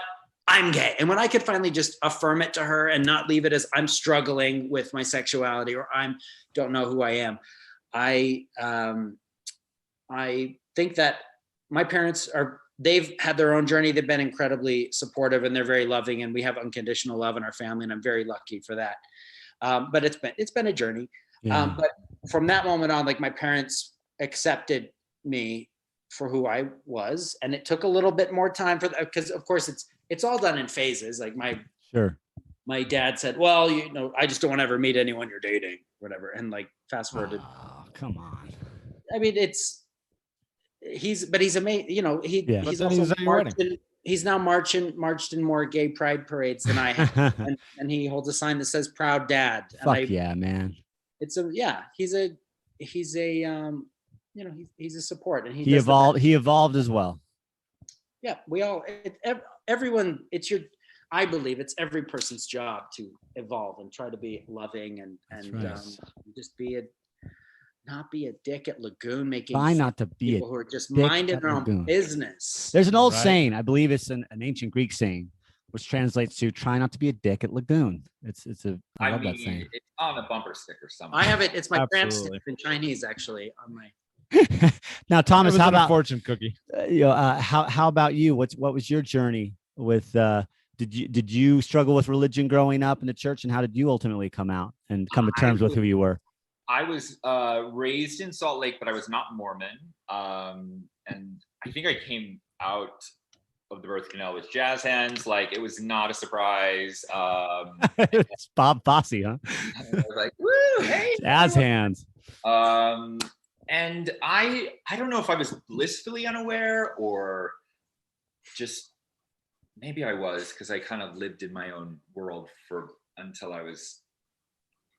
I'm gay. And when I could finally just affirm it to her and not leave it as I'm struggling with my sexuality or don't know who I am. I think that my parents they've had their own journey. They've been incredibly supportive and they're very loving, and we have unconditional love in our family. And I'm very lucky for that. But it's been a journey. Yeah. But from that moment on, like my parents accepted me for who I was. And it took a little bit more time for that, because of course it's all done in phases. Like my dad said, well, I just don't want to ever meet anyone you're dating, whatever. And like fast forwarded. Oh, come on. I mean, he's amazing. He's also he's now marched in more gay pride parades than I have. and he holds a sign that says "Proud Dad." And yeah, man. He's a support, and he evolved as well. Yeah, we all, everyone, I believe it's every person's job to evolve and try to be loving and just not be a dick at Lagoon, making try not to be people who are just minding their own business. There's an old saying, I believe it's an ancient Greek saying, which translates to "try not to be a dick at Lagoon." I love that saying. It's on a bumper sticker somewhere. I have it. It's my brand sticker in Chinese, actually, on my. Now, Thomas, how about fortune cookie? How about you? What was your journey with? Did you struggle with religion growing up in the church, and how did you ultimately come out and come to terms with who you were? I was raised in Salt Lake, but I was not Mormon, and I think I came out of the birth canal with jazz hands. Like, it was not a surprise. It's Bob Fosse, huh? I was like, woo, hey, jazz hands. And I don't know if I was blissfully unaware or just maybe I was, because I kind of lived in my own world until I was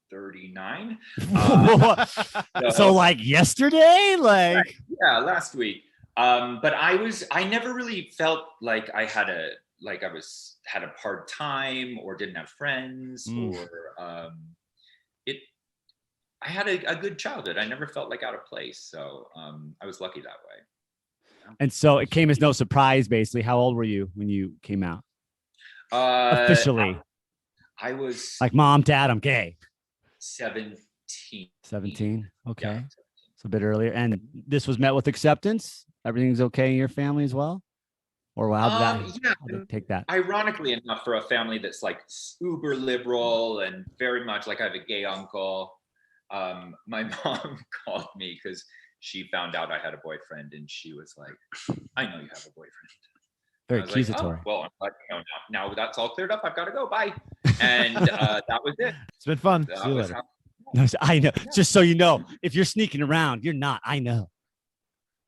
39. So like yesterday, right. Yeah, last week. But I never really felt like I had a hard time or didn't have friends or I had a good childhood. I never felt like out of place. So I was lucky that way. And so it came as no surprise, basically. How old were you when you came out? Officially. I was like, Mom, Dad, I'm gay. 17. 17. Okay. Yeah, 17. So a bit earlier. And this was met with acceptance? Everything's okay in your family as well? Or how did that take that? Ironically enough, for a family that's like uber liberal and very much like I have a gay uncle, my mom called me because she found out I had a boyfriend, and she was like, I know you have a boyfriend. Very accusatory. Like, well, I'm like, now that's all cleared up. I've got to go. Bye. And that was it. It's been fun. See you later. I know. Yeah. Just so you know, if you're sneaking around, you're not. I know.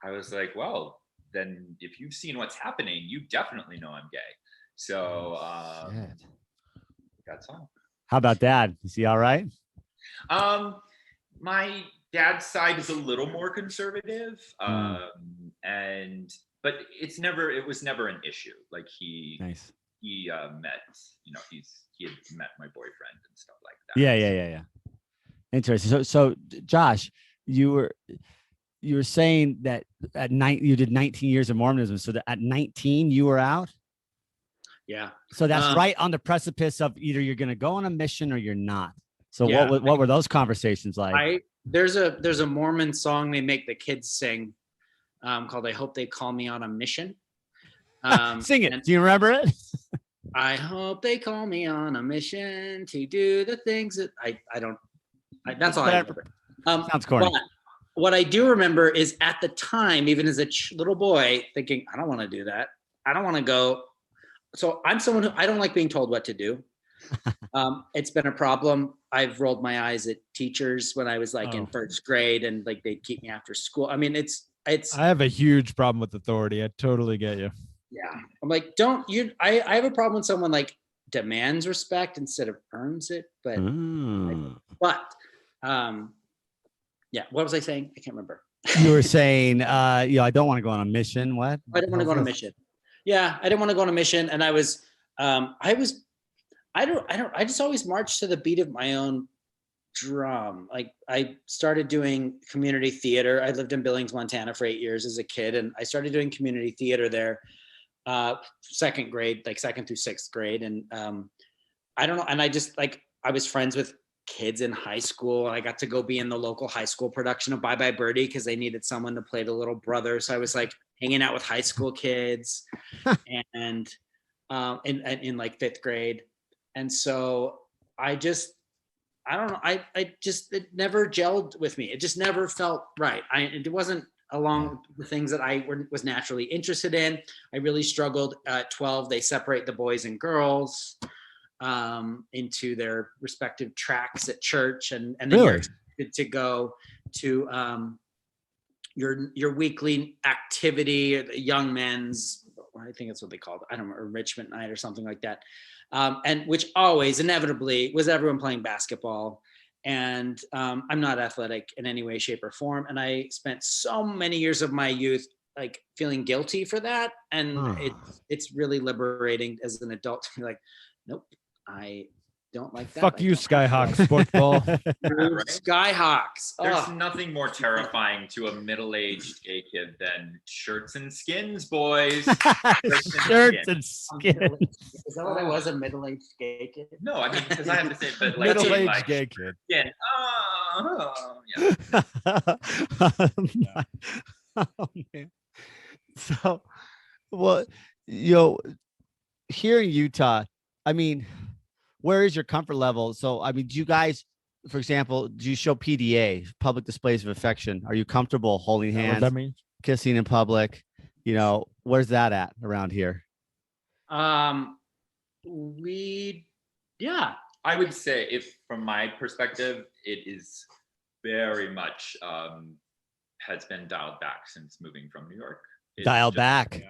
I was like, well, then if you've seen what's happening, you definitely know I'm gay. So that's all. How about Dad? Is he all right? My dad's side is a little more conservative, but it was never an issue. Like he met, he had met my boyfriend and stuff like that. Yeah. Interesting. So Josh, you were saying that at night you did 19 years of Mormonism. So that at 19 you were out. Yeah. So that's right on the precipice of either you're going to go on a mission or you're not. So what were those conversations like? There's a Mormon song they make the kids sing called "I Hope They Call Me on a Mission." Sing it. Do you remember it? I hope they call me on a mission to do the things that I don't. That's all I remember. Sounds corny. But what I do remember is at the time, even as a little boy, thinking, I don't want to do that. I don't want to go. So I'm someone who I don't like being told what to do. It's been a problem. I've rolled my eyes at teachers when I was like in first grade, and like they'd keep me after school. I mean, it's. I have a huge problem with authority. I totally get you. Yeah, I'm like, I have a problem when someone like demands respect instead of earns it. But yeah. What was I saying? I can't remember. You were saying, I don't want to go on a mission. What? I didn't want to go on a mission. Yeah, I didn't want to go on a mission, and I just always marched to the beat of my own drum. Like I started doing community theater. I lived in Billings, Montana for 8 years as a kid, and I started doing community theater there, second grade, like second through sixth grade, and I don't know. And I just I was friends with kids in high school. I got to go be in the local high school production of Bye Bye Birdie because they needed someone to play the little brother. So I was like hanging out with high school kids, and in like fifth grade. And so I don't know. It never gelled with me. It just never felt right. It wasn't along the things that I was naturally interested in. I really struggled at 12. They separate the boys and girls into their respective tracks at church, and then you're expected to go to your weekly activity, young men's, I think that's what they called it. I don't know, enrichment night or something like that. And which always inevitably was everyone playing basketball. And I'm not athletic in any way, shape, or form. And I spent so many years of my youth like feeling guilty for that. And it's really liberating as an adult to be like, nope, I don't like that. Fuck you, Skyhawk Sports Ball. Right? Skyhawks. There's nothing more terrifying to a middle-aged gay kid than shirts and skins, boys. Shirts and skins. Is that what I was, a middle-aged gay kid? No, I mean, because I have to say, but like Middle-aged like, gay kid. Yeah. Yeah. Oh, man. So, well, here in Utah, I mean, where is your comfort level? So, I mean, do you guys, for example, do you show PDA, public displays of affection? Are you comfortable holding hands, What that means? kissing in public? Where's that at around here? I would say, if from my perspective, it is very much has been dialed back since moving from New York. Dialed back.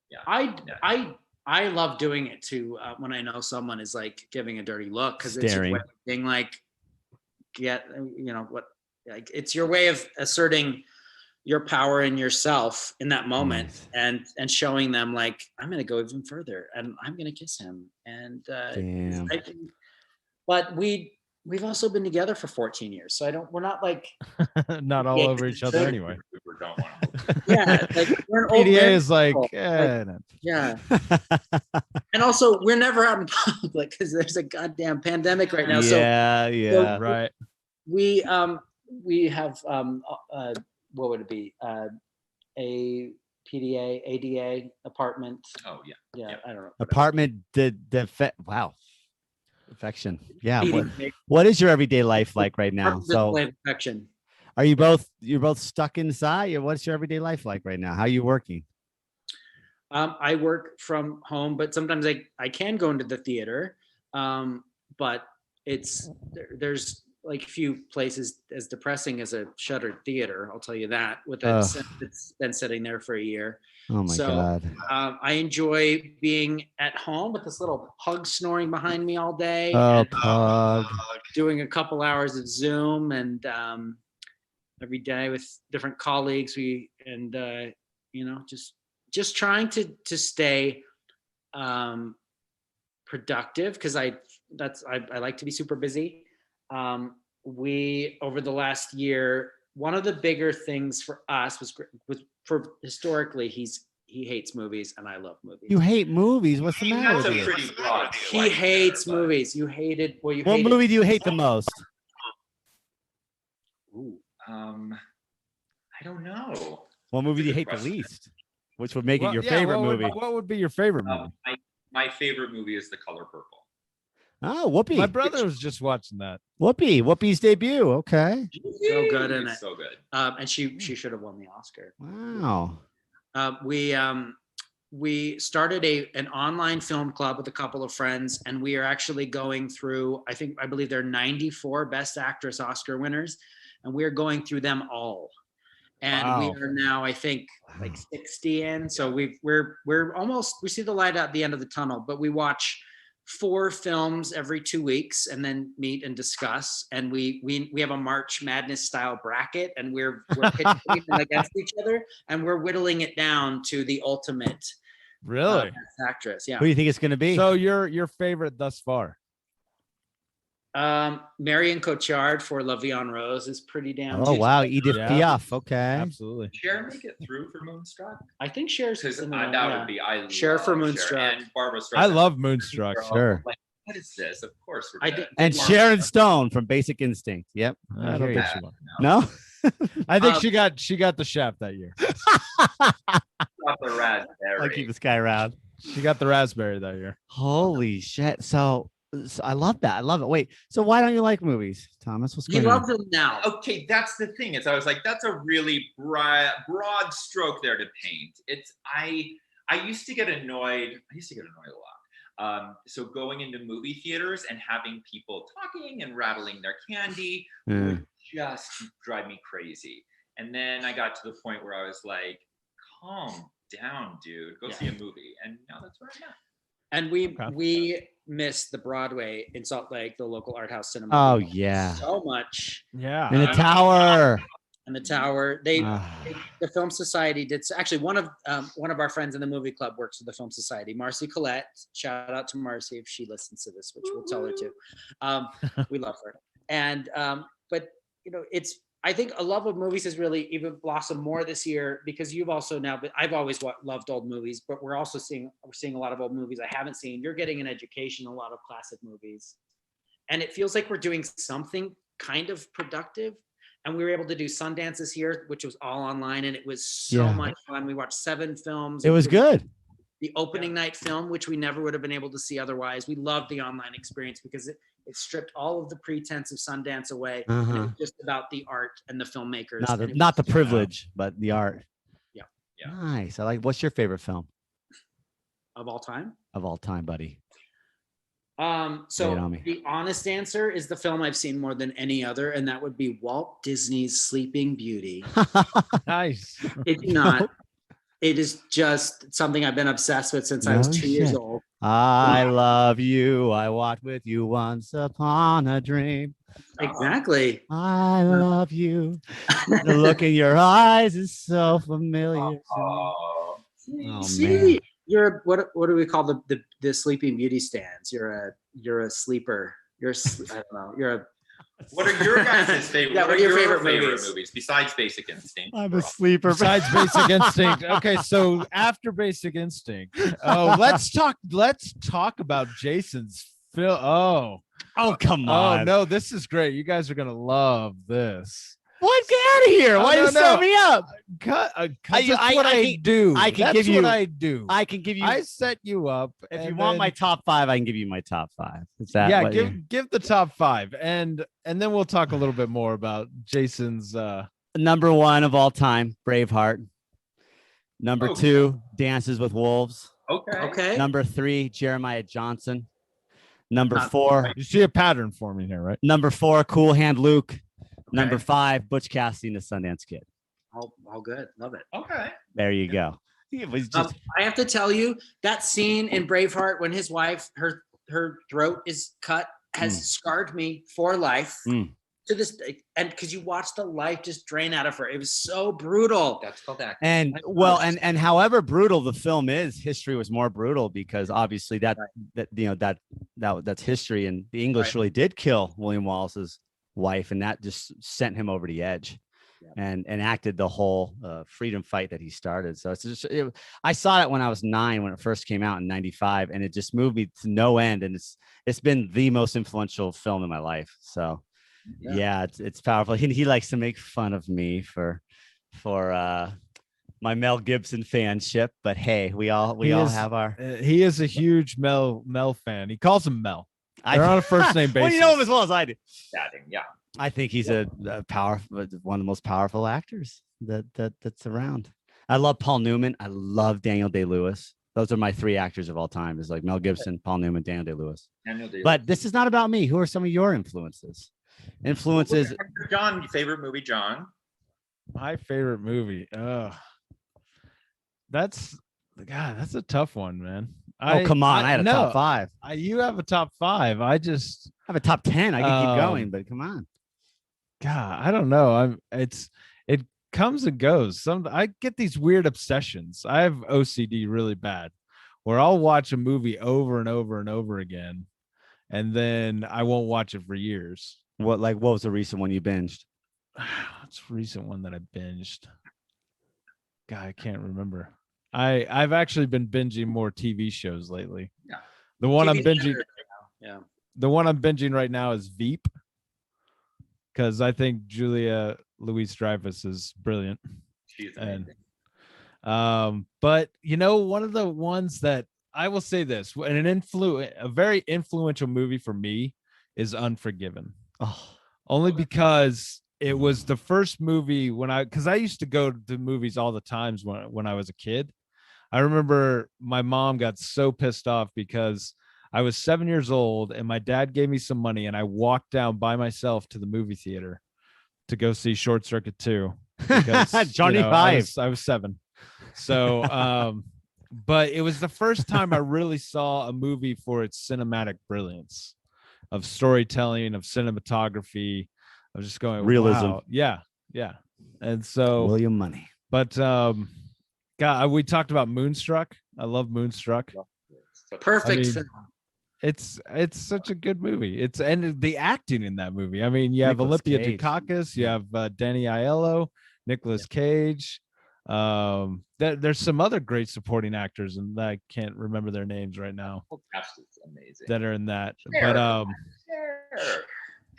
Yeah. I love doing it too when I know someone is like giving a dirty look, because it's your way of being like, it's your way of asserting your power in yourself in that moment, and showing them like, I'm gonna go even further and I'm gonna kiss him. And but we've also been together for 14 years, so we're not like not all over each other anyway. We don't want to. Yeah, like we're an old PDA is like, no. Yeah. And also, we're never out in public because there's a goddamn pandemic right now. Yeah, right. We have what would it be? A PDA, ADA apartment. Oh yeah. Yeah, I don't know. Apartment. Wow. Affection. Yeah. What is your everyday life like right now? So, affection. are you're both stuck inside, or what's your everyday life like right now? How are you working? I work from home, but sometimes I can go into the theater. But there's like a few places as depressing as a shuttered theater. I'll tell you that, with it's been sitting there for a year. Oh my God. I enjoy being at home with this little pug snoring behind me all day. Oh, pug. Doing a couple hours of Zoom, and every day with different colleagues. Just trying to stay productive, because I like to be super busy. We, over the last year, one of the bigger things for us was for historically, he hates movies and I love movies. You hate movies? What's the matter with you? Pretty broad. He hates movies. You hated. Well, you. What hated. movie do you hate the most? Ooh. I don't know. What movie do you hate the least? Which would make it your favorite movie? What would be your favorite movie? My favorite movie is The Color Purple. Oh, Whoopi. My brother was just watching that. Whoopi's debut. Okay. So good in it. So good. And she should have won the Oscar. Wow. We started an online film club with a couple of friends, and we are actually going through, I believe there are 94 Best Actress Oscar winners, and we're going through them all. And we are now, I think, like 60 in. So we're almost, we see the light at the end of the tunnel, but we watch 4 films every 2 weeks and then meet and discuss. And we have a March Madness style bracket, and we're pitching against each other, and we're whittling it down to the ultimate Best actress. Yeah. Who do you think it's going to be? So your favorite thus far? Marion Cotillard for La Vie en Rose is pretty damn. Oh wow, Edith Piaf. Okay, absolutely. Cher make it through for Moonstruck? I think Cher's because that would be. I Cher for Moonstruck and Barbara Streisand. I love Moonstruck. Sure. Like, what is this? Of course we're. And Sharon Stone from Basic Instinct. Yep. I don't think she won. No. I think she got the shaft that year. Got the raspberry. I'll keep this guy around. She got the raspberry that year. Holy shit! So I love that. I love it. Wait, so why don't you like movies, Thomas? What's He going on? loves them now. Okay, that's the thing. Is I was like, that's a really broad stroke there to paint. It's I used to get annoyed. I used to get annoyed a lot. So going into movie theaters and having people talking and rattling their candy would just drive me crazy. And then I got to the point where I was like, calm down, dude. Go see a movie. And now that's where I'm at. And we missed the Broadway in Salt Lake, the local art house cinema. Oh yeah, so much. Yeah. in the tower. And the tower. The Film Society did actually one of our friends in the movie club works with the Film Society, Marcy Collette. Shout out to Marcy if she listens to this, which we'll tell her to. We love her. And but you know, I think a love of movies has really even blossomed more this year because you've also now. But I've always loved old movies, but we're seeing a lot of old movies I haven't seen. You're getting an education, a lot of classic movies, and it feels like we're doing something kind of productive. And we were able to do Sundances here, which was all online, and it was so much fun. We watched 7 films. It was good. The opening night film, which we never would have been able to see otherwise. We loved the online experience because it stripped all of the pretense of Sundance away. And it was just about the art and the filmmakers. Not the privilege, but the art. Yeah. Nice. I like. What's your favorite film Of all time? of all time, buddy? So the honest answer is the film I've seen more than any other, and that would be Walt Disney's Sleeping Beauty. Nice. It's not. It is just something I've been obsessed with since I was 2 years old. I love you. I walked with you once upon a dream. Exactly. I love you. The look in your eyes is so familiar. Oh, Man. You're what do we call the Sleeping Beauty stands? You're a sleeper. I don't know. You're a. What are your guys' favorite? Yeah, what are your favorite movies besides Basic Instinct? I'm a sleeper. Besides Basic Instinct. Okay, so after Basic Instinct, let's talk about Jason's film. Oh, come on. Oh no, this is great. You guys are gonna love this. What? Get out of here. Why you set me up? That's what I do. I can That's give you what I do. I can give you. I set you up. If you want my top 5, I can give you my top 5. Is that? Yeah, give the top 5, and then we'll talk a little bit more about Jason's. Number 1 of all time, Braveheart. Number 2, Dances with Wolves. Okay. Number 3, Jeremiah Johnson. Number 4, You see a pattern forming here, right? Number 4, Cool Hand Luke. Number 5, Butch Cassidy and the Sundance Kid. All good. Love it. Okay. There you go. It was just I have to tell you that scene in Braveheart when his wife, her throat is cut, has scarred me for life to this day. And because you watch the life just drain out of her, it was so brutal. That's called acting. and however brutal the film is, history was more brutal because obviously that's history, and the English really did kill William Wallace's wife, and that just sent him over the edge. And enacted the whole freedom fight that he started. So I saw it when I was 9 when it first came out in '95, and it just moved me to no end. And it's been the most influential film in my life. So yeah, it's powerful. He likes to make fun of me for my Mel Gibson fanship, but hey, we all have our. He is a huge Mel fan. He calls him Mel. They're on a first name basis. Well, you know him as well as I do. Yeah. I think he's a powerful, one of the most powerful actors that's around. I love Paul Newman. I love Daniel Day-Lewis. Those are my 3 actors of all time. Is like Mel Gibson, Paul Newman, Daniel Day-Lewis. But this is not about me. Who are some of your influences? John, your favorite movie, John? My favorite movie. That's a tough one, man. Come on. I had a top 5. You have a top 5. I just have a top 10. I can keep going, but come on. God, I don't know. It comes and goes. I get these weird obsessions. I have OCD really bad, where I'll watch a movie over and over and over again, and then I won't watch it for years. What was the recent one you binged? What's the recent one that I binged? God, I can't remember. I've actually been binging more TV shows lately. Yeah. The one I'm TV binging. Yeah. The one I'm binging right now is Veep, because I think Julia Louis-Dreyfus is brilliant. She's amazing. But one of the ones that I will say this: a very influential movie for me is Unforgiven. Oh, Only because it was the first movie because I used to go to movies all the times when I was a kid. I remember my mom got so pissed off because I was 7 years old and my dad gave me some money and I walked down by myself to the movie theater to go see Short Circuit 2 because Johnny I was 7. So but it was the first time I really saw a movie for its cinematic brilliance of storytelling, of cinematography, of just going Realism. wow. Yeah. And so William Money. but God, we talked about Moonstruck. I love Moonstruck. Perfect. I mean, it's such a good movie. And the acting in that movie. I mean, you have Nicolas Olympia Cage. Dukakis, you have Danny Aiello, Nicolas Cage. There's some other great supporting actors, and I can't remember their names right now. Cast is amazing. That are in that,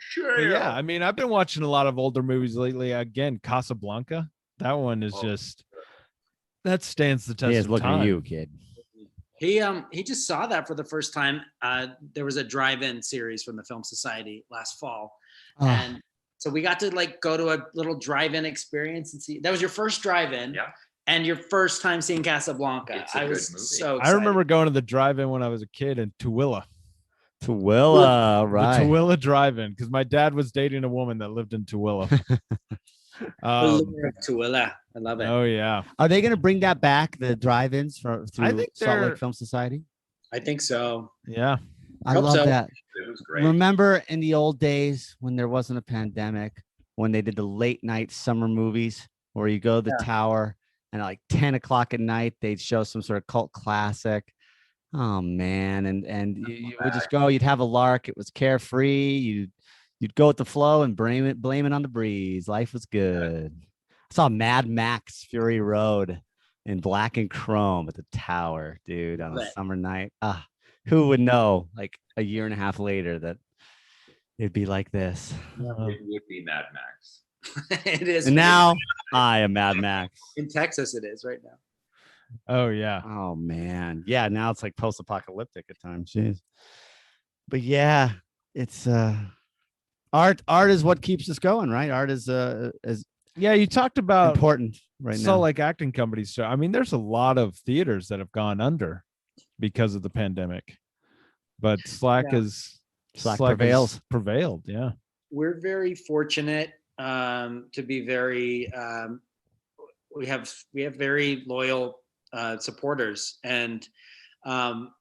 Sure. but yeah, I mean, I've been watching a lot of older movies lately. Again, Casablanca. That one is just that stands the test He is of looking time. at you, kid. He just saw that for the first time. There was a drive-in series from the Film Society last fall, and so we got to like go to a little drive-in experience and see. That was your first drive-in, and your first time seeing Casablanca. It's a good movie. So excited. I remember going to the drive-in when I was a kid in Tooele. Right. The Tooele drive-in, because my dad was dating a woman that lived in Tooele. Tooele. I love it. Oh yeah. Are they going to bring that back? The drive-ins through Salt Lake Film Society? I think so. Yeah. I love that. It was great. Remember in the old days when there wasn't a pandemic, when they did the late night summer movies where you go to the tower and at like 10 o'clock at night, they'd show some sort of cult classic. Oh man. And you would just go, you'd have a lark. It was carefree. You'd go with the flow and blame it on the breeze. Life was good. I saw Mad Max Fury Road in black and chrome at the tower, dude, on a summer night. Who would know like a year and a half later that it'd be like this? It would be Mad Max. It is. And now I am Mad Max. In Texas, it is right now. Oh yeah. Oh man. Yeah, now it's like post-apocalyptic at times. Jeez. But yeah, it's art is what keeps us going, right? Art is Yeah, you talked about important right now. So like acting companies. So I mean, there's a lot of theaters that have gone under because of the pandemic. But Slack prevails. Prevailed, yeah. We're very fortunate to be very we have very loyal supporters, and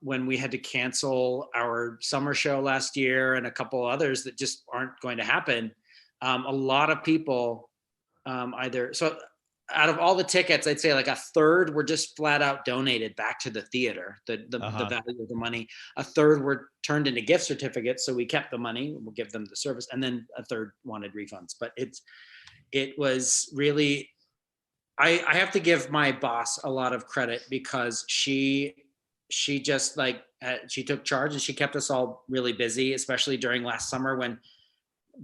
when we had to cancel our summer show last year and a couple others that just aren't going to happen, a lot of people out of all the tickets, I'd say like a third were just flat out donated back to the theater, the value of the money. A third were turned into gift certificates, so we kept the money, we'll give them the service, and then a third wanted refunds. But it was really, I have to give my boss a lot of credit because she just like she took charge and she kept us all really busy, especially during last summer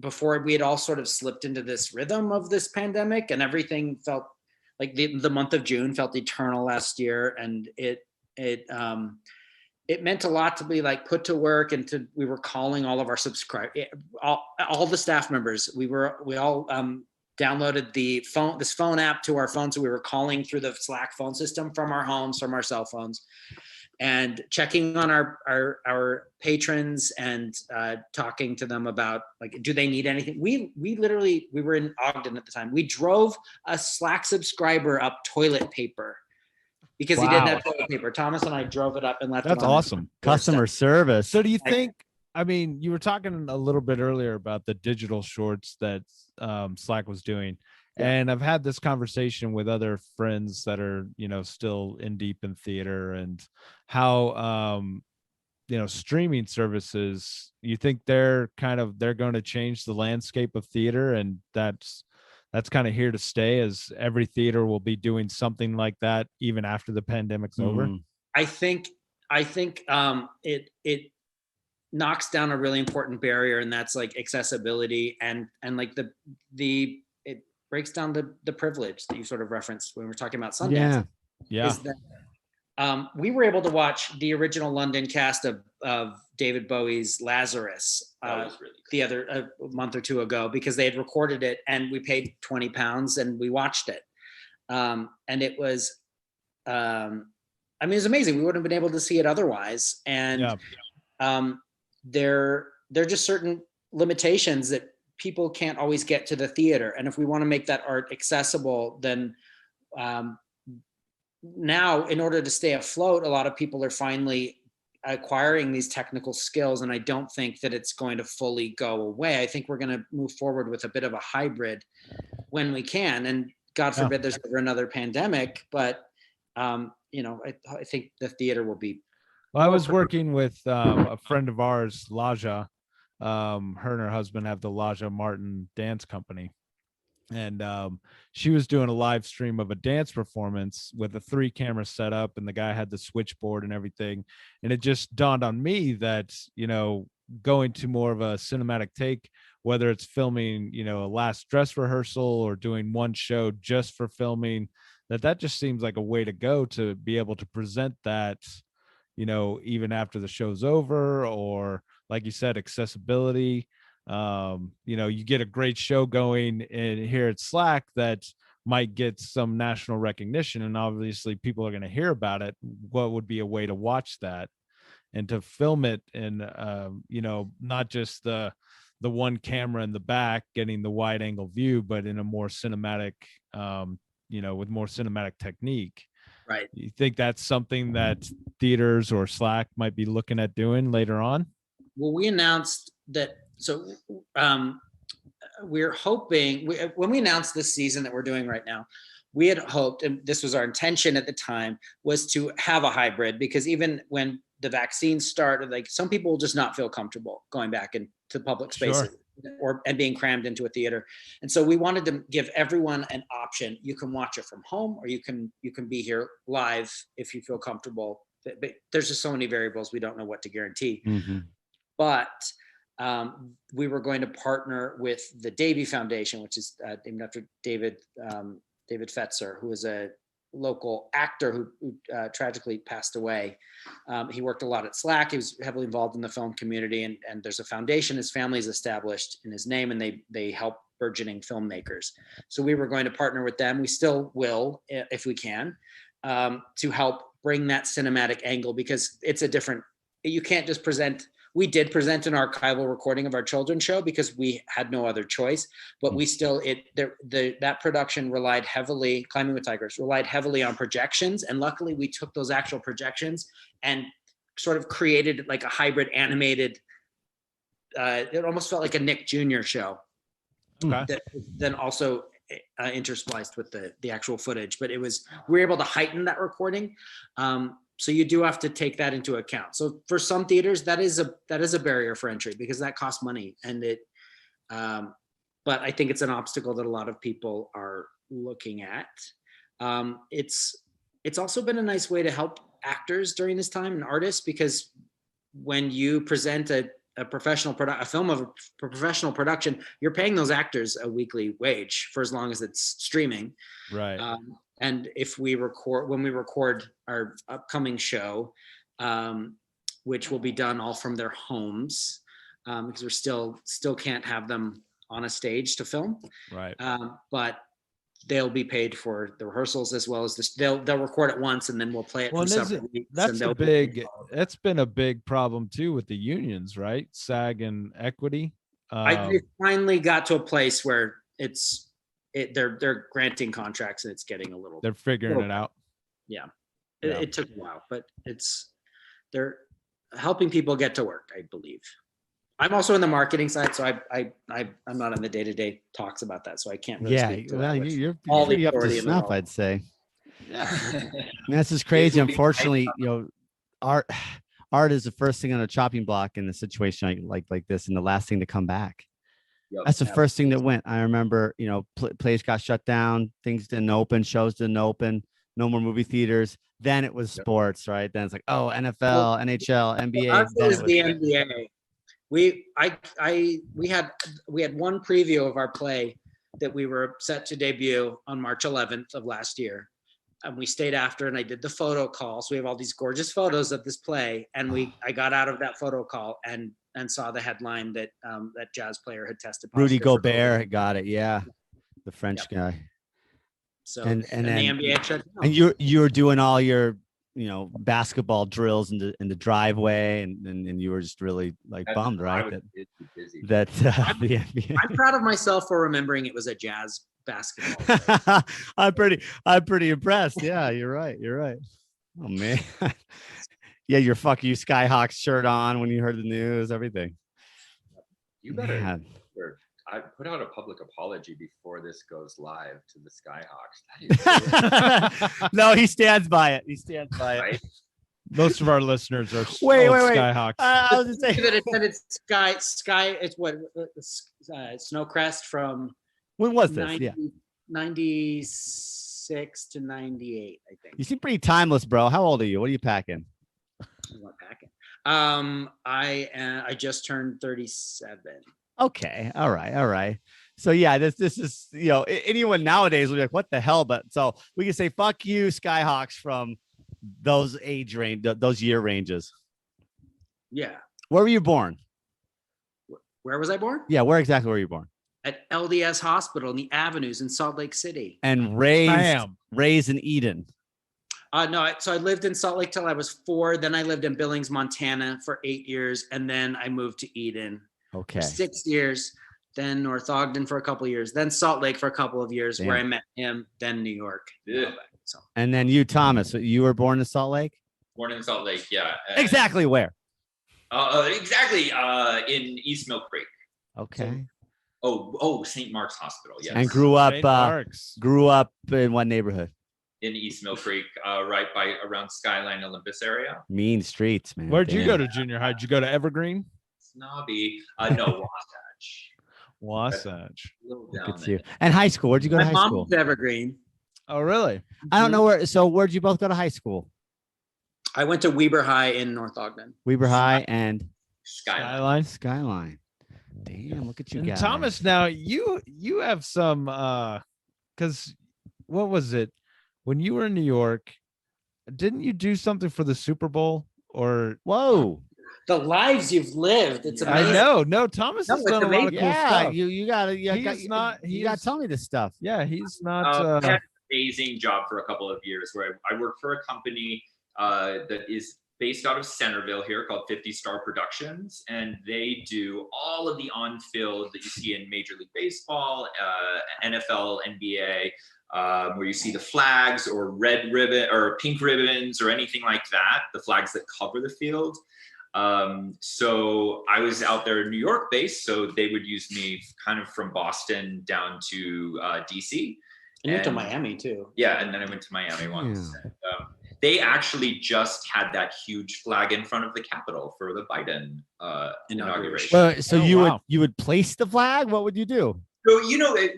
before we had all sort of slipped into this rhythm of this pandemic, and everything felt like the month of June felt eternal last year. And it meant a lot to be like put to work, and we were calling all of our subscribers, all the staff members. We all downloaded this phone app to our phone. So we were calling through the Slack phone system from our homes, from our cell phones, and checking on our patrons and talking to them about like, do they need anything? We were in Ogden at the time. We drove a Slack subscriber up toilet paper because he didn't have toilet paper. Thomas and I drove it up and left. That's awesome. Customer service. So do you think, I mean, you were talking a little bit earlier about the digital shorts that Slack was doing. And I've had this conversation with other friends that are, still in deep in theater, and how, streaming services, you think they're going to change the landscape of theater, and that's kind of here to stay, as every theater will be doing something like that even after the pandemic's over? I think it knocks down a really important barrier, and that's like accessibility and like the breaks down the privilege that you sort of referenced when we were talking about Sundance. Yeah. Is that we were able to watch the original London cast of David Bowie's Lazarus That was really the other a month or two ago, because they had recorded it, and we paid £20 and we watched it. And it was, I mean, it was amazing. We wouldn't have been able to see it otherwise. And there are just certain limitations that people can't always get to the theater. And if we want to make that art accessible, then now, in order to stay afloat, a lot of people are finally acquiring these technical skills. And I don't think that it's going to fully go away. I think we're going to move forward with a bit of a hybrid when we can. And God forbid there's ever another pandemic. But, you know, I think the theater will be. Well, I was working with a friend of ours, Laja. Her and her husband have the Laja Martin dance company. And she was doing a live stream of a dance performance with a 3-camera setup, and the guy had the switchboard and everything. And it just dawned on me that, you know, going to more of a cinematic take, whether it's filming, you know, a last dress rehearsal or doing one show just for filming, that just seems like a way to go, to be able to present that, you know, even after the show's over, or like you said, accessibility. You know, you get a great show going in here at Slack that might get some national recognition, and obviously people are going to hear about it. What would be a way to watch that and to film it in, you know, not just the one camera in the back getting the wide angle view, but in a more cinematic, you know, with more cinematic technique. Right. You think that's something that theaters or Slack might be looking at doing later on? Well, we announced that. So we're hoping, when we announced this season that we're doing right now, we had hoped, and this was our intention at the time, was to have a hybrid, because even when the vaccines started, like, some people will just not feel comfortable going back into public spaces and being crammed into a theater. And so we wanted to give everyone an option. You can watch it from home, or you can be here live if you feel comfortable. But there's just so many variables. We don't know what to guarantee. Mm-hmm. But we were going to partner with the Davie Foundation, which is named after David Fetzer, who is a local actor who tragically passed away. He worked a lot at Slack. He was heavily involved in the film community, and there's a foundation his family's established in his name, and they help burgeoning filmmakers. So we were going to partner with them. We still will, if we can, to help bring that cinematic angle, because it's a different, you can't just present. We did present an archival recording of our children's show because we had no other choice, but we still, that production relied heavily, Climbing with Tigers, relied heavily on projections. And luckily we took those actual projections and sort of created like a hybrid animated, it almost felt like a Nick Jr. show. Okay. That then also interspliced with the actual footage, but we were able to heighten that recording. So you do have to take that into account. So for some theaters, that is a barrier for entry, because that costs money, and but I think it's an obstacle that a lot of people are looking at. It's also been a nice way to help actors during this time, and artists, because when you present a film of a professional production, you're paying those actors a weekly wage for as long as it's streaming. Right. And when we record our upcoming show, which will be done all from their homes, because we still can't have them on a stage to film. Right. But they'll be paid for the rehearsals as well as this. They'll record it once, and then we'll play it for several weeks. That's been a big problem too with the unions, right? SAG and Equity. I finally got to a place where they're granting contracts, and it's getting a little. They're figuring it out. Yeah, it took a while, but they're helping people get to work, I believe. I'm also in the marketing side, so I'm not in the day-to-day talks about that, so I can't really speak to well, that. you're pretty up to snuff, I'd say. Yeah, this is crazy. Unfortunately, you know, art is the first thing on a chopping block in a situation like this, and the last thing to come back. Yep. That's the first thing that went. I remember, you know, plays got shut down, things didn't open, shows didn't open, no more movie theaters. Then it was sports, right? Then it's like, oh, NFL, NHL, NBA. Then it was the NBA. We had one preview of our play that we were set to debut on March 11th of last year, we stayed after, and I did the photo call. So we have all these gorgeous photos of this play, and I got out of that photo call and saw the headline that that jazz player had tested positive. Rudy Gobert got it. Yeah, the French guy. So and then the NBA shut down. And you're doing all your basketball drills in the driveway, and you were just really like bummed, right? That the NBA. I'm proud of myself for remembering it was a jazz basketball. I'm pretty impressed. Yeah, you're right. Oh man. Yeah, your "fuck you Skyhawks" shirt on when you heard the news, everything. You better. Man. I put out a public apology before this goes live to the Skyhawks. No, he stands by it. Right? Most of our listeners are wait. Skyhawks. I was just saying that it's Sky. It's what Snowcrest from. When was this? 96 to 98, I think. You seem pretty timeless, bro. How old are you? What are you packing? I'm not packing. I just turned 37. Okay. All right. So yeah, this is, anyone nowadays will be like, what the hell? But so we can say, fuck you, Skyhawks, from those age range, those year ranges. Yeah. Where were you born? Where was I born? Yeah. Where exactly were you born? At LDS Hospital in the Avenues in Salt Lake City. And raised in Eden. No, so I lived in Salt Lake till I was 4. Then I lived in Billings, Montana for 8 years. And then I moved to Eden. Okay. For 6 years, then North Ogden for a couple of years, then Salt Lake for a couple of years. Damn. Where I met him, then New York. Yeah. So. And then you, Thomas, you were born in Salt Lake? Born in Salt Lake, yeah. Exactly where? Exactly in East Mill Creek. Okay. So, St. Mark's Hospital, yes. And grew up in what neighborhood? In East Mill Creek, right by around Skyline Olympus area. Mean streets, man. Where'd you go to junior high? Did you go to Evergreen? Snobby. No, Wasatch. Look at you. And high school. Where'd you go to high school? My mom's Evergreen. Oh, really? I don't know where. So where'd you both go to high school? I went to Weber High in North Ogden. Weber High and Skyline. Damn, look at you and guys. Thomas, now you have some because what was it when you were in New York? Didn't you do something for the Super Bowl or whoa? The lives you've lived. It's amazing. I know. No, Thomas has done a lot of cool stuff. You gotta tell me this stuff. Yeah, he's not. I had an amazing job for a couple of years where I worked for a company that is based out of Centerville here called 50 Star Productions, and they do all of the on-field that you see in Major League Baseball, NFL, NBA. Where you see the flags or red ribbon or pink ribbons or anything like that, the flags that cover the field. So I was out there in New York based, so they would use me kind of from Boston down to DC. And you went to Miami too. Yeah, and then I went to Miami once. And, they actually just had that huge flag in front of the Capitol for the Biden inauguration. So you would place the flag? What would you do? So,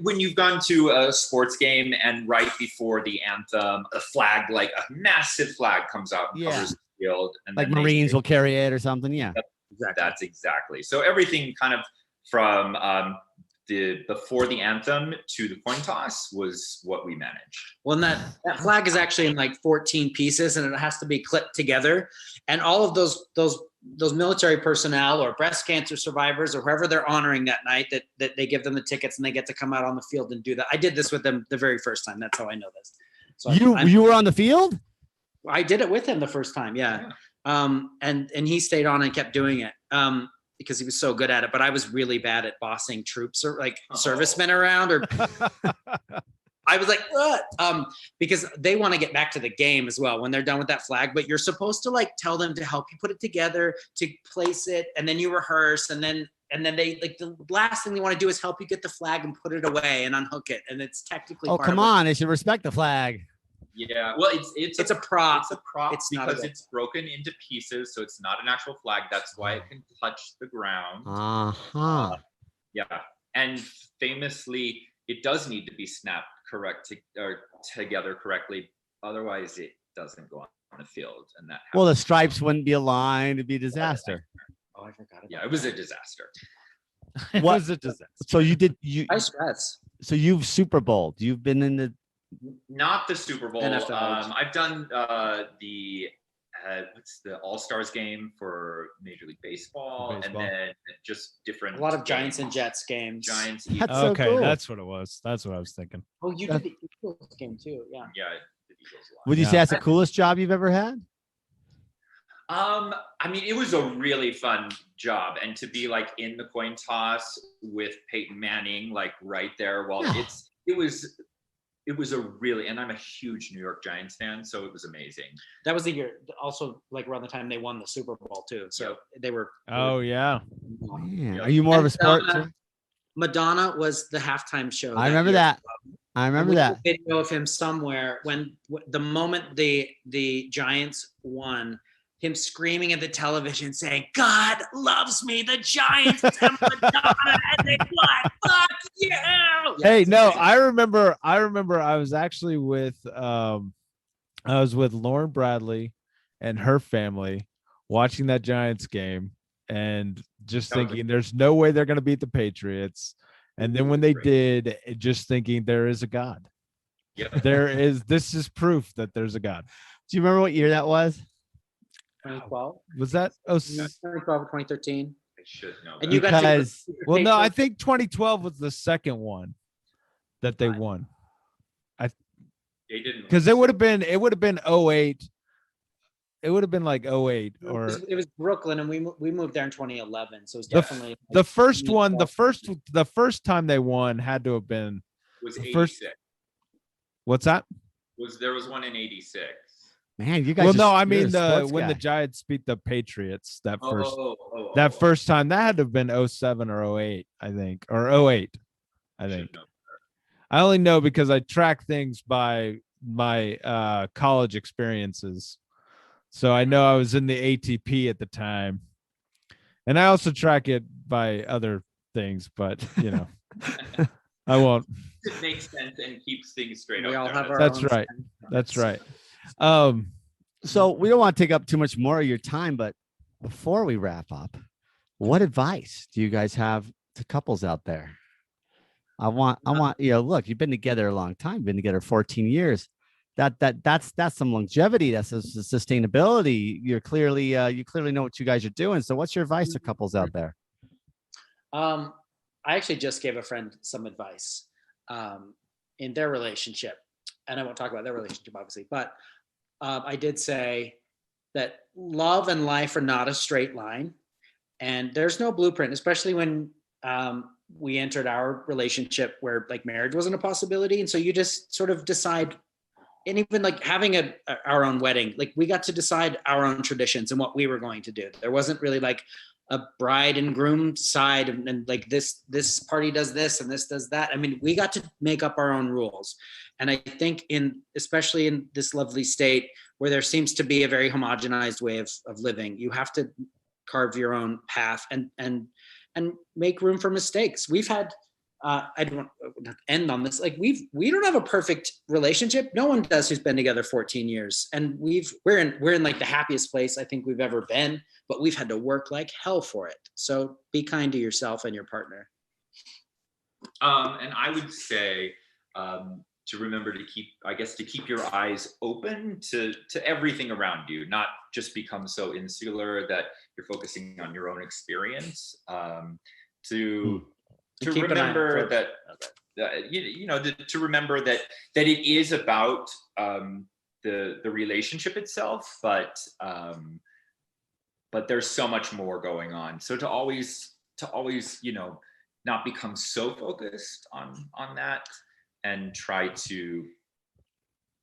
when you've gone to a sports game and right before the anthem, a flag, like a massive flag comes out and covers the field. And like Marines will carry it or something. Yeah. That's exactly. So everything kind of from before the anthem to the coin toss was what we managed. Well, and that flag is actually in like 14 pieces and it has to be clipped together. And all of those military personnel or breast cancer survivors or whoever they're honoring that night, that they give them the tickets and they get to come out on the field and do that. I did this with them the very first time. That's how I know this. So you were on the field? I did it with him the first time. Yeah. And he stayed on and kept doing it. Because he was so good at it, but I was really bad at bossing troops or like servicemen around or I was like, what? Because they want to get back to the game as well when they're done with that flag, but you're supposed to like tell them to help you put it together, to place it. And then you rehearse and then they like the last thing they want to do is help you get the flag and put it away and unhook it. And it's technically, come on. They should respect the flag. Yeah, well, it's a prop. It's a prop because it's broken into pieces, so it's not an actual flag. That's why it can touch the ground. Yeah, and famously, it does need to be snapped together correctly. Otherwise, it doesn't go on the field, and that. Well, the stripes wouldn't be aligned; it'd be a disaster. Oh, I forgot. Yeah, it was a disaster. It was a disaster. So you did I stress. So you've Super Bowled. You've been in the Not the Super Bowl. NFL. I've done the what's the All-Stars game for Major League Baseball, and then just different. A lot of Giants and Jets games. Giants. That's so Okay, cool. that's what it was. That's what I was thinking. Oh, you did the Eagles game too. Yeah. Yeah. The Eagles a lot. Would you say that's the coolest job you've ever had? I mean, it was a really fun job, and to be like in the coin toss with Peyton Manning, like right there, while it was a really, and I'm a huge New York Giants fan, so it was amazing. That was the year, also like around the time they won the Super Bowl too. So they were. Oh yeah. Man, are you more of a sport? Madonna was the halftime show. I remember that. I remember that video of him somewhere when the moment the Giants won. Him screaming at the television saying, "God loves me, the Giants and Madonna, and they won. Fuck you!" Hey, no, I remember I was actually with Lauren Bradley and her family watching that Giants game and just thinking there's no way they're gonna beat the Patriots. And then when they did, just thinking there is a God. Yep. This is proof that there's a God. Do you remember what year that was? 2012. Was that 2012 or 2013? I should know. And you Because well, no, I think 2012 was the second one that they won. They didn't, Because it would have been 08. It would have been like 08 or it was Brooklyn, and we moved there in 2011. So it's definitely the first one. The first time they won had to have been was the 86. What's that? There was one in 86. Man, you guys. Well, no, I you're mean a sports when guy. the Giants beat the Patriots that That first time, that had to have been 07 or 08, I think, or 08, I think. I only know because I track things by my college experiences. So I know I was in the ATP at the time. And I also track it by other things, but you know, I won't. It makes sense and keeps things straight We up all there. have our That's own right. sense. That's right. So we don't want to take up too much more of your time, but before we wrap up, what advice do you guys have to couples out there? I want, look, you've been together a long time, been together 14 years. That's some longevity. That's a sustainability. You clearly know what you guys are doing. So what's your advice to couples out there? I actually just gave a friend some advice in their relationship, and I won't talk about their relationship, obviously, but I did say that love and life are not a straight line, and there's no blueprint, especially when we entered our relationship where like marriage wasn't a possibility. And so you just sort of decide, and even like having our own wedding, like we got to decide our own traditions and what we were going to do. There wasn't really like a bride and groom side and like this party does this and this does that. I mean, we got to make up our own rules. And I think especially in this lovely state where there seems to be a very homogenized way of living, you have to carve your own path and make room for mistakes. We've had, I don't want to end on this. Like we don't have a perfect relationship. No one does who's been together 14 years. And we're in like the happiest place I think we've ever been, but we've had to work like hell for it. So be kind to yourself and your partner. And I would say, to remember to keep your eyes open to everything around you, not just become so insular that you're focusing on your own experience. To remember that to remember that it is about the relationship itself, but there's so much more going on. So to always not become so focused on that, and try to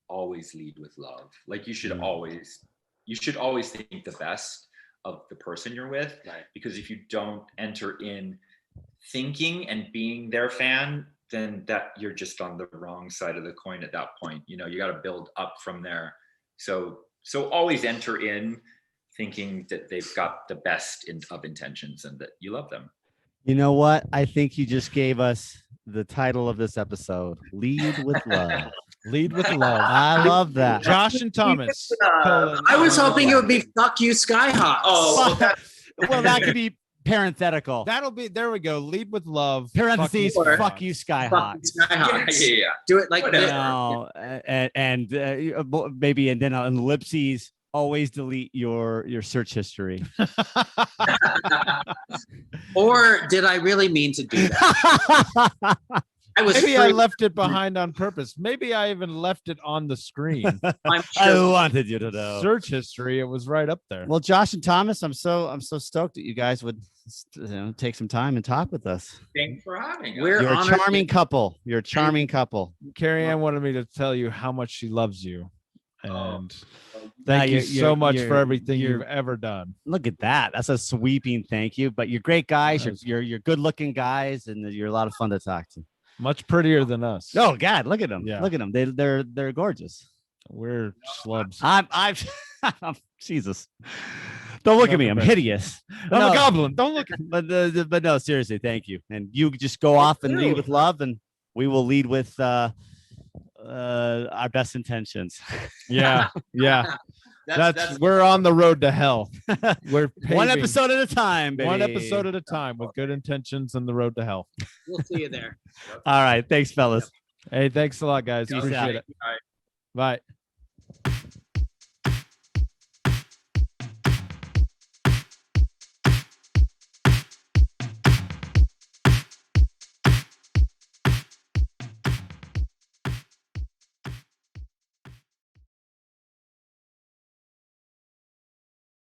always lead with love. Like you should always think the best of the person you're with, right? Because if you don't enter in thinking and being their fan, then that you're just on the wrong side of the coin at that point. You got to build up from there. So always enter in thinking that they've got the best of intentions and that you love them. You know what? I think you just gave us the title of this episode, Lead with Love. Lead with love. I love that. Josh and Thomas. I was hoping it would be Fuck You Skyhawks. Well, that could be parenthetical. That'll be, there we go. Lead with love. Parentheses, Fuck fuck you, Skyhawk. Yeah. Do it like Whatever. this. No, and maybe, and then on ellipses, always delete your search history. Or did I really mean to do that? I was Maybe I free. left it behind on purpose. Maybe I even left it on the screen. I'm I sure. wanted you to know. Search history, it was right up there. Well, Josh and Thomas, I'm so stoked that you guys would take some time and talk with us. Thanks for having us. We're You're a honored. charming couple. You're a charming couple. Carrie Ann wanted me to tell you how much she loves you. And Now, thank you so much for everything you're- you've ever done. Look at that. That's a sweeping thank you. But you're great guys. You're good looking guys, and you're a lot of fun to talk to. Much prettier than us. Oh God, look at them. Yeah. Look at them. They're gorgeous. We're schlubs. I'm Jesus. Don't look at me. I'm hideous. I'm No, a goblin. Don't look at but no, seriously, thank you. And you just go off and lead with love, and we will lead with our best intentions. Yeah. Yeah. That's we're on the road to hell. We're One paving episode at a time, baby. one episode at a time with good intentions and the road to hell. We'll see you there. All right. Thanks, fellas. Hey, thanks a lot, guys. Peace Appreciate out. it. Bye.